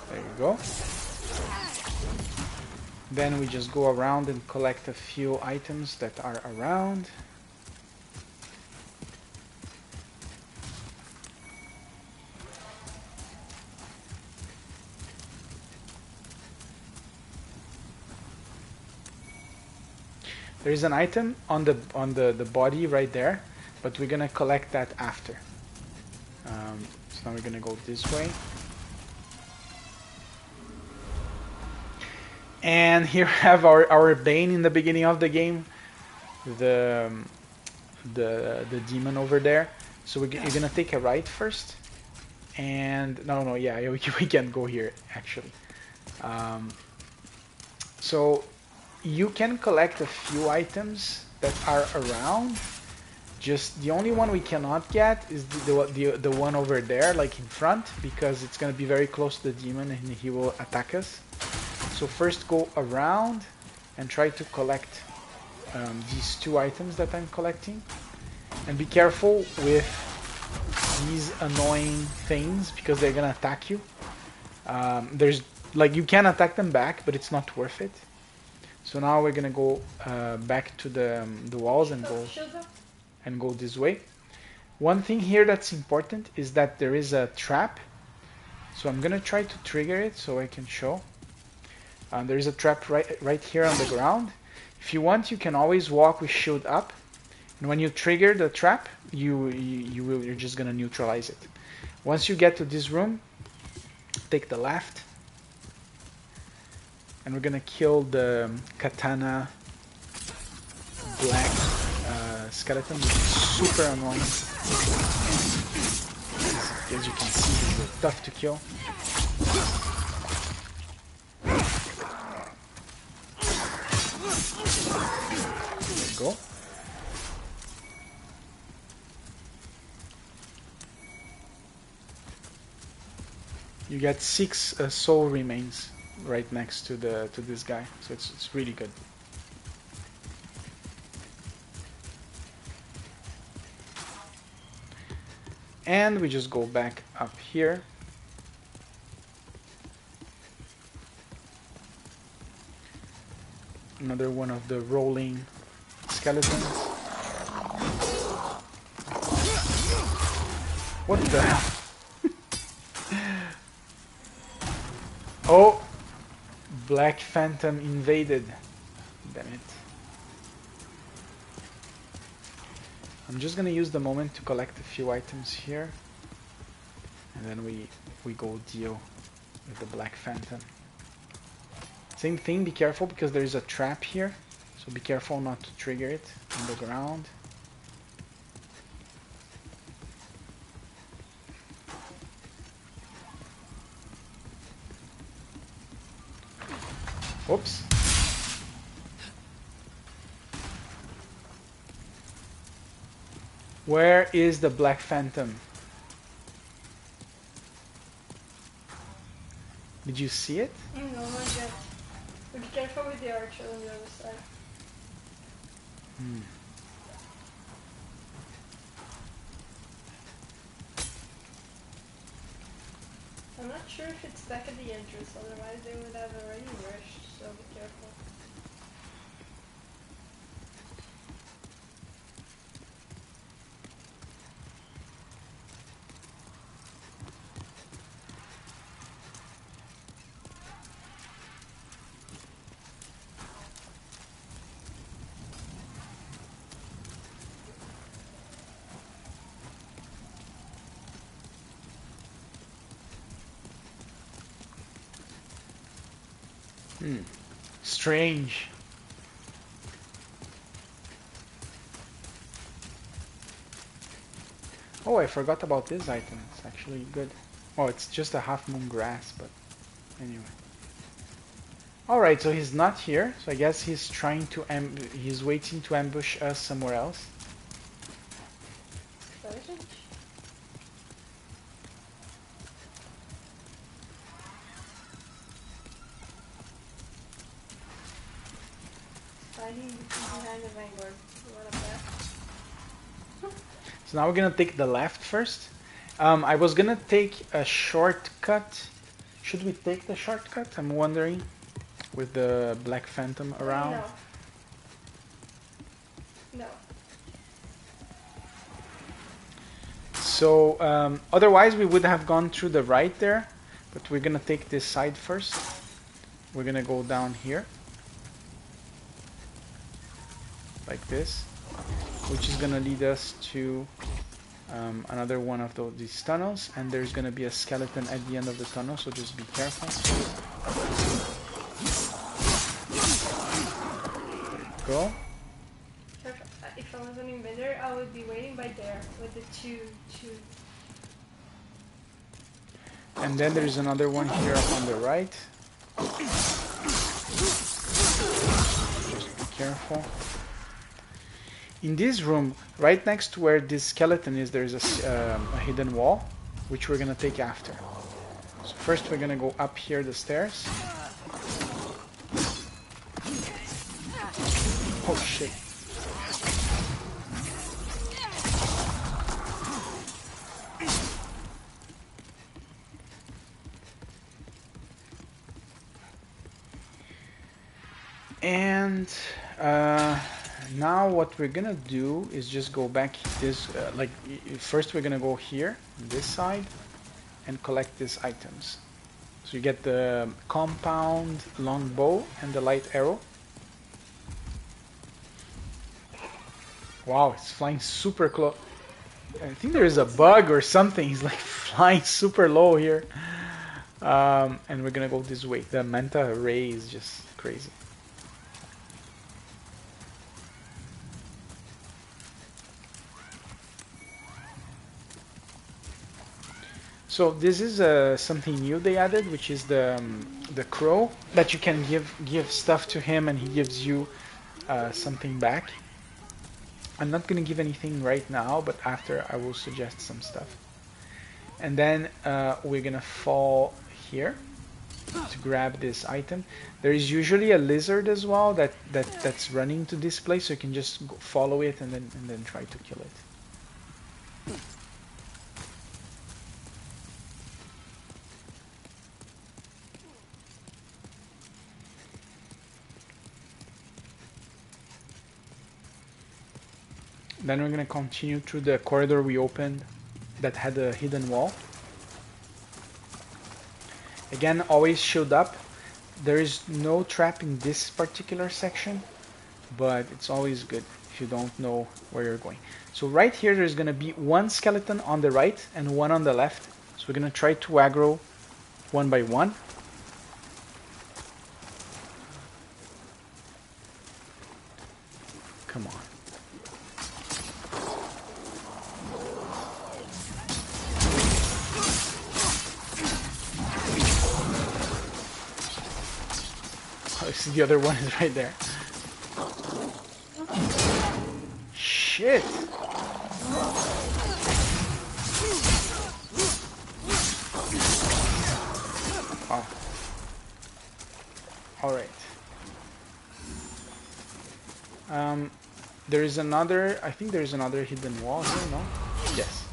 There you go. Then we just go around and collect a few items that are around. There is an item on the body right there, but we're gonna collect that after. So now we're gonna go this way. And here we have our Bane in the beginning of the game, the demon over there. So you're gonna take a right first, and no, yeah, we can go here actually. So you can collect a few items that are around. Just the only one we cannot get is the one over there, like in front, because it's gonna be very close to the demon and he will attack us. So first go around and try to collect these two items that I'm collecting. And be careful with these annoying things because they're gonna attack you. There's like you can attack them back, but it's not worth it. So now we're gonna go back to the walls and go this way. One thing here that's important is that there is a trap. So I'm gonna try to trigger it so I can show. There is a trap right here on the ground. If you want, you can always walk with shield up, and when you trigger the trap, you're just gonna neutralize it. Once you get to this room, take the left, and we're gonna kill the katana black skeleton, which is super annoying. As you can see, these are tough to kill. There you go. You get 6 soul remains right next to this guy, so it's really good. And we just go back up here. Another one of the rolling skeletons. What the hell? Oh! Black Phantom invaded. Damn it. I'm just gonna use the moment to collect a few items here. And then we go deal with the Black Phantom. Same thing, be careful because there is a trap here. So be careful not to trigger it on the ground. Oops. Where is the Black Phantom? Did you see it? No, not yet. Be careful with the archer on the other side. I'm not sure if it's back at the entrance, otherwise they would have already rushed, so be careful. Strange. Oh, I forgot about this item. It's actually good. Oh, it's just a half moon grass, but anyway. Alright, so he's not here, so I guess he's trying to he's waiting to ambush us somewhere else. Behind the vanguard. What a bet. So now we're gonna take the left first. I was gonna take a shortcut. Should we take the shortcut? I'm wondering. With the Black Phantom around. No. No. So otherwise we would have gone through the right there, but we're gonna take this side first. We're gonna go down here. Like this, which is gonna lead us to another one of these tunnels, and there's gonna be a skeleton at the end of the tunnel, so just be careful. There you go. If I was an invader, I would be waiting by there with the two. And then there's another one here up on the right. Just be careful. In this room, right next to where this skeleton is, there's a hidden wall, which we're gonna take after. So first we're gonna go up here the stairs. Oh shit. And Now what we're gonna do is just go back this, first we're gonna go here, this side, and collect these items. So you get the compound long bow and the light arrow. Wow, it's flying super close. I think there is a bug or something. He's like flying super low here. And we're gonna go this way. The manta ray is just crazy. So this is something new they added, which is the crow that you can give stuff to him and he gives you something back. I'm not gonna give anything right now, but after I will suggest some stuff. And then we're gonna fall here to grab this item. There is usually a lizard as well that's running to this place, so you can just follow it and then try to kill it. Then we're going to continue through the corridor we opened that had a hidden wall. Again, always shield up. There is no trap in this particular section, but it's always good if you don't know where you're going. So right here there's going to be one skeleton on the right and one on the left. So we're going to try to aggro one by one. Come on. The other one is right there. Shit! Oh. Alright. There is another, I think there is another hidden wall here, no? Yes.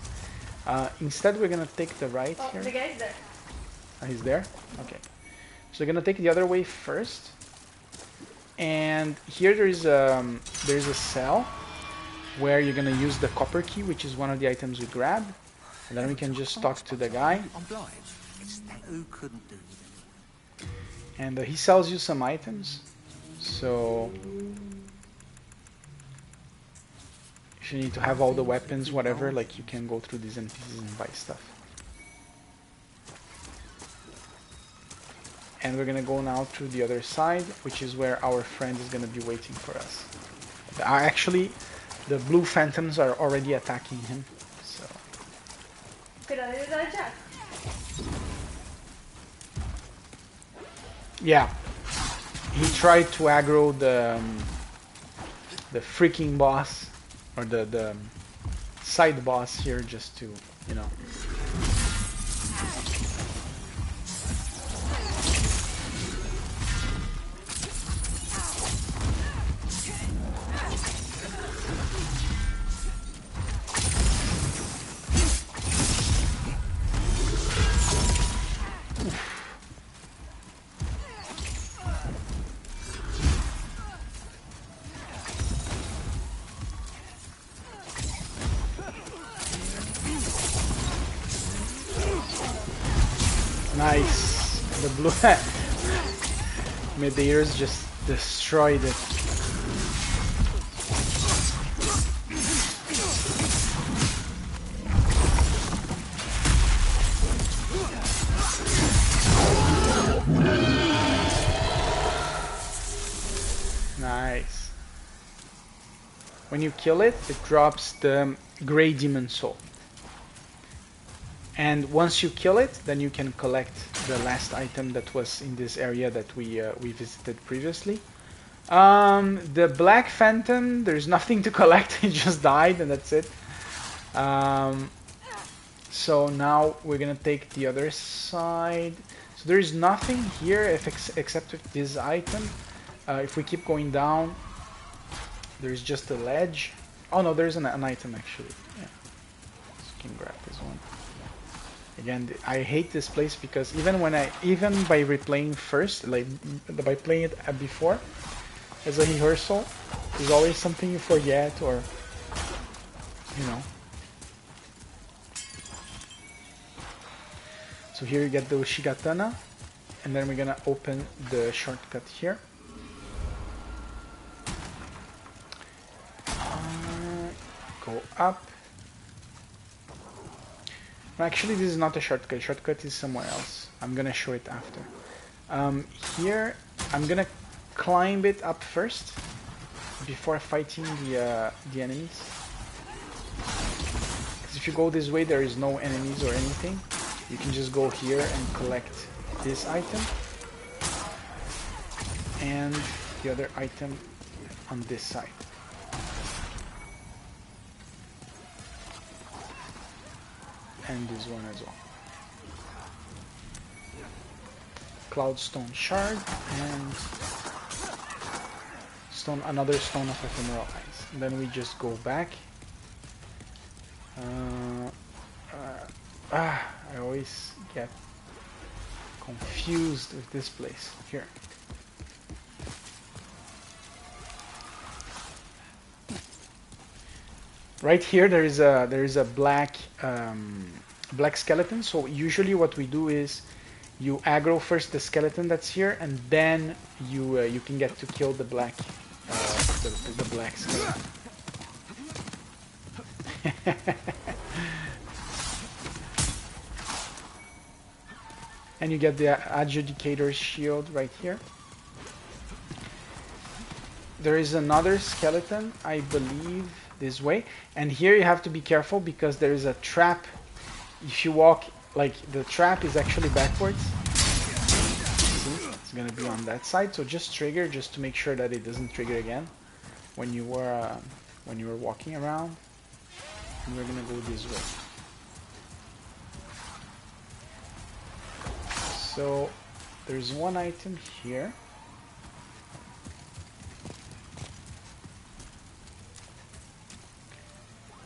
Instead we're gonna take the right here. The guy's there. He's there? Okay. So we're gonna take the other way first. And here there's a cell where you're gonna use the copper key, which is one of the items we grabbed, and then we can just talk to the guy. And he sells you some items, so if you need to have all the weapons, whatever, like you can go through these NPCs and buy stuff. And we're gonna go now through the other side, which is where our friend is gonna be waiting for us. Actually, the blue phantoms are already attacking him, so. Yeah, he tried to aggro the freaking boss, or the side boss here, just to, you know. Nice. The blue Medeiros just destroyed it. Nice. When you kill it, it drops the Grey Demon Soul. And once you kill it, then you can collect the last item that was in this area that we visited previously. The Black Phantom, there's nothing to collect, it just died and that's it. So now we're gonna take the other side. So there is nothing here except with this item. If we keep going down, there's just a ledge. Oh no, there's an item actually. Yeah. So you can grab this one. Again, I hate this place because even by replaying first, like by playing it before, as a rehearsal. There's always something you forget, or you know. So here you get the Ushigatana, and then we're gonna open the shortcut here. Go up. Actually, this is not a shortcut. Shortcut is somewhere else. I'm gonna show it after. Here, I'm gonna climb it up first before fighting the enemies. Because if you go this way, there is no enemies or anything. You can just go here and collect this item and the other item on this side. And this one as well. Cloudstone shard and another stone of ephemeral eyes. And then we just go back. I always get confused with this place. Here. Right here there is a black black skeleton. So usually what we do is you aggro first the skeleton that's here, and then you can get to kill the black the black skeleton. And you get the Adjudicator shield right here. There is another skeleton, I believe, this way. And here you have to be careful because there is a trap. If you walk, like, the trap is actually backwards. See? It's gonna be on that side. So just trigger, just to make sure that it doesn't trigger again when you were walking around. And we're gonna go this way. So there's one item here.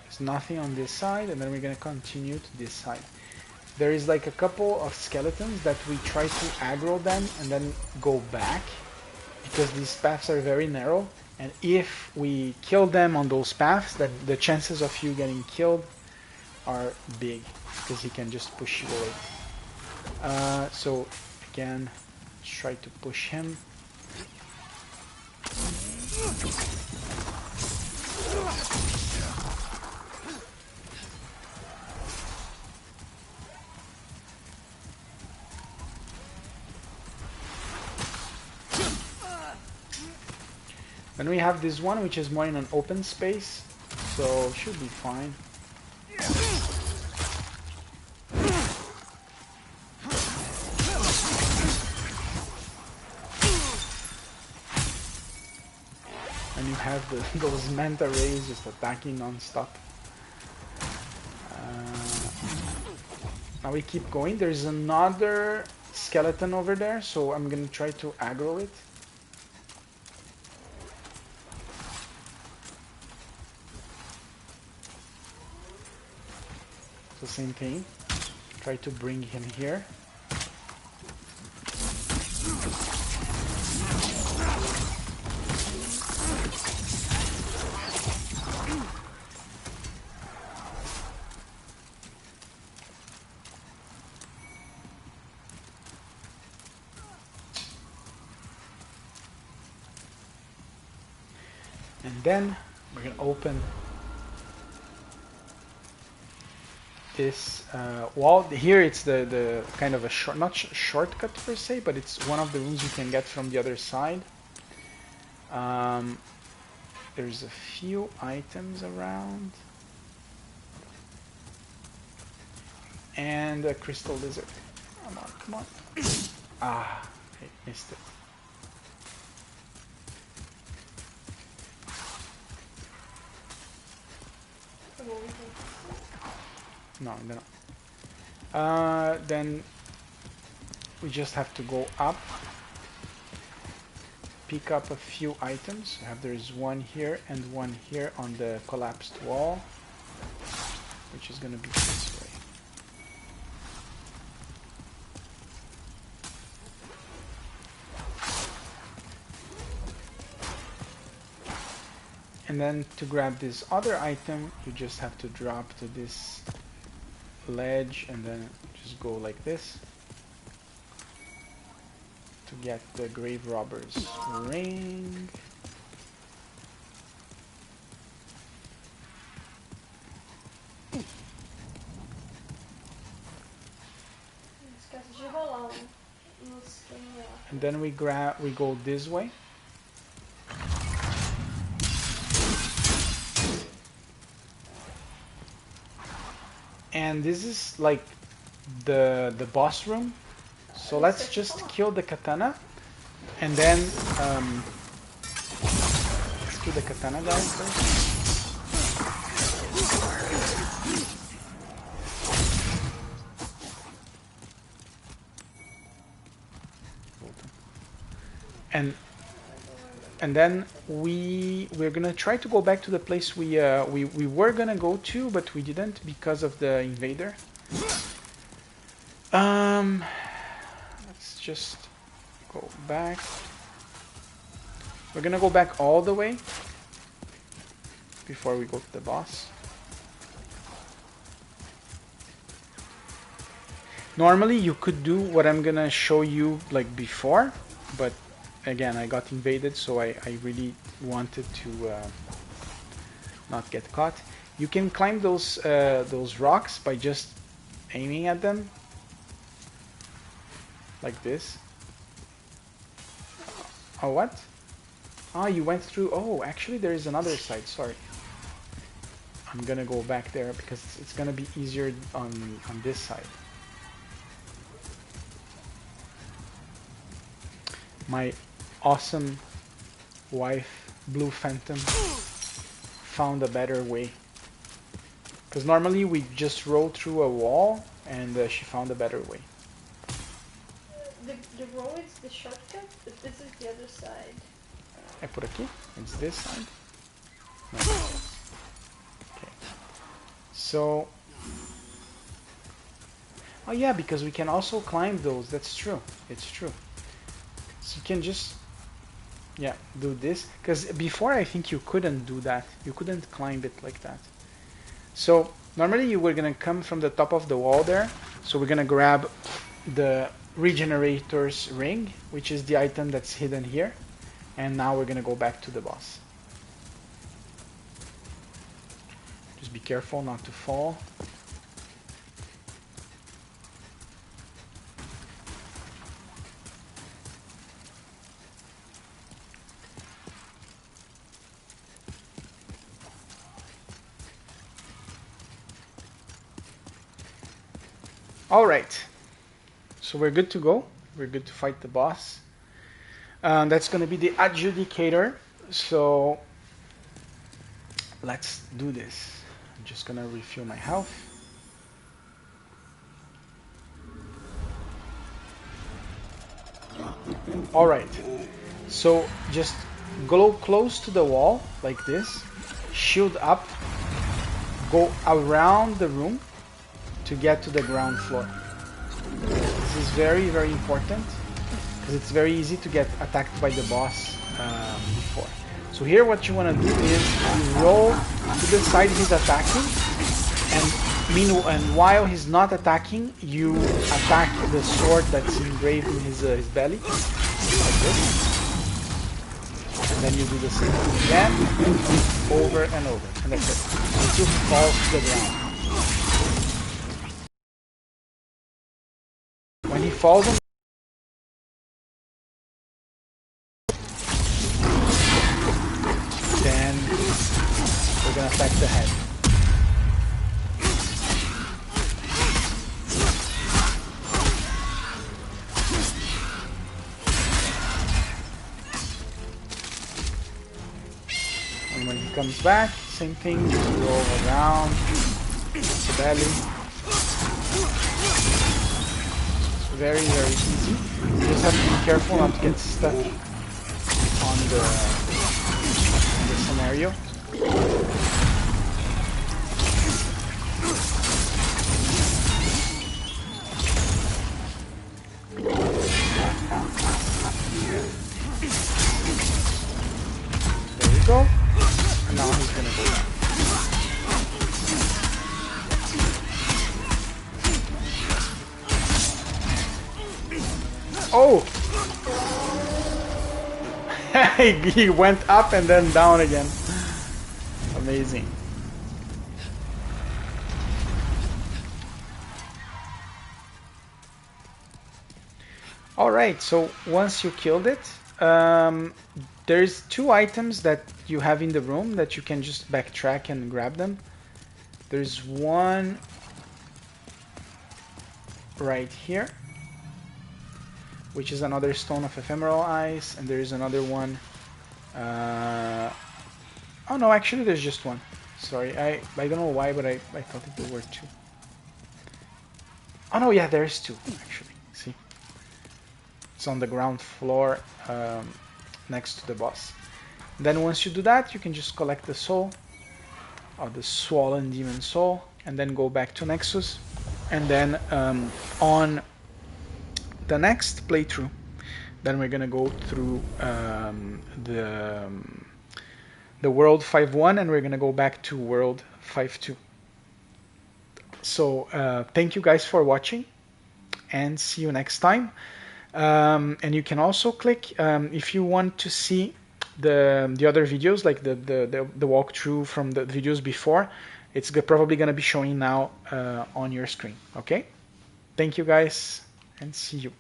There's nothing on this side, and then we're gonna continue to this side. There is like a couple of skeletons that we try to aggro them and then go back, because these paths are very narrow, and if we kill them on those paths, then the chances of you getting killed are big, because he can just push you away. So again, let's try to push him. Then we have this one, which is more in an open space, so should be fine. And you have those manta rays just attacking non-stop. Now we keep going. There's another skeleton over there, so I'm gonna try to aggro it. So same thing. Try to bring him here. And then we're gonna open this wall. Here it's the kind of a shortcut per se, but it's one of the rooms you can get from the other side. There's a few items around. And a crystal lizard. Come on, come on. Ah, I missed it. No, no. Then we just have to go up, pick up a few items. There's one here and one here on the collapsed wall, which is going to be this way. And then to grab this other item, you just have to drop to this ledge and then just go like this to get the Grave Robber's ring. Esquece de rolar no esquema lá. And then we go this way. And this is like the boss room. So let's just kill the katana, and then let's kill the katana guy first. And then we're gonna try to go back to the place we were gonna go to, but we didn't because of the invader. Let's just go back. We're gonna go back all the way before we go to the boss. Normally you could do what I'm gonna show you like before, but again I got invaded, so I really wanted to not get caught. You can climb those rocks by just aiming at them like this. Oh, what? Ah, you went through. Oh, actually there is another side, sorry. I'm gonna go back there because it's gonna be easier on this side. My awesome wife, Blue Phantom, found a better way. Because normally we just roll through a wall, and she found a better way. The road is the shortcut, but this is the other side. É por aqui? It's this side? No. Okay. So... Oh yeah, because we can also climb those. That's true. It's true. So you can just... Yeah, do this. Because before I think you couldn't do that. You couldn't climb it like that. So normally you were going to come from the top of the wall there. So we're going to grab the Regenerator's ring, which is the item that's hidden here. And now we're going to go back to the boss. Just be careful not to fall. Alright, so we're good to go. We're good to fight the boss. That's going to be the Adjudicator. So let's do this. I'm just going to refill my health. Alright, so just go close to the wall like this. Shield up. Go around the room to get to the ground floor. This is very, very important because it's very easy to get attacked by the boss before. So here what you want to do is you roll to the side he's attacking, and while he's not attacking, you attack the sword that's engraved in his belly, like this. And then you do the same thing again, over and over, and that's it, until he falls to the ground. When he falls on, then we're gonna attack the head. And when he comes back, same thing, just roll around the belly. Very, very easy. You just have to be careful not to get stuck on the scenario. There we go. And now Oh! He went up and then down again. Amazing. Alright, so once you killed it, there's 2 items that you have in the room that you can just backtrack and grab them. There's one right here, which is another Stone of Ephemeral Eyes, and there is another one. Oh no, actually there's just one. Sorry, I don't know why, but I thought that there were 2. Oh no, yeah, there's 2 actually. See, it's on the ground floor next to the boss. Then once you do that, you can just collect the soul, or the swollen demon soul, and then go back to Nexus. And then on the next playthrough, then we're gonna go through the world 5.1, and we're gonna go back to world 5.2. So thank you guys for watching, and see you next time. And you can also click if you want to see the other videos, like the walkthrough from the videos before. It's probably gonna be showing now on your screen. Okay, thank you guys, and see you.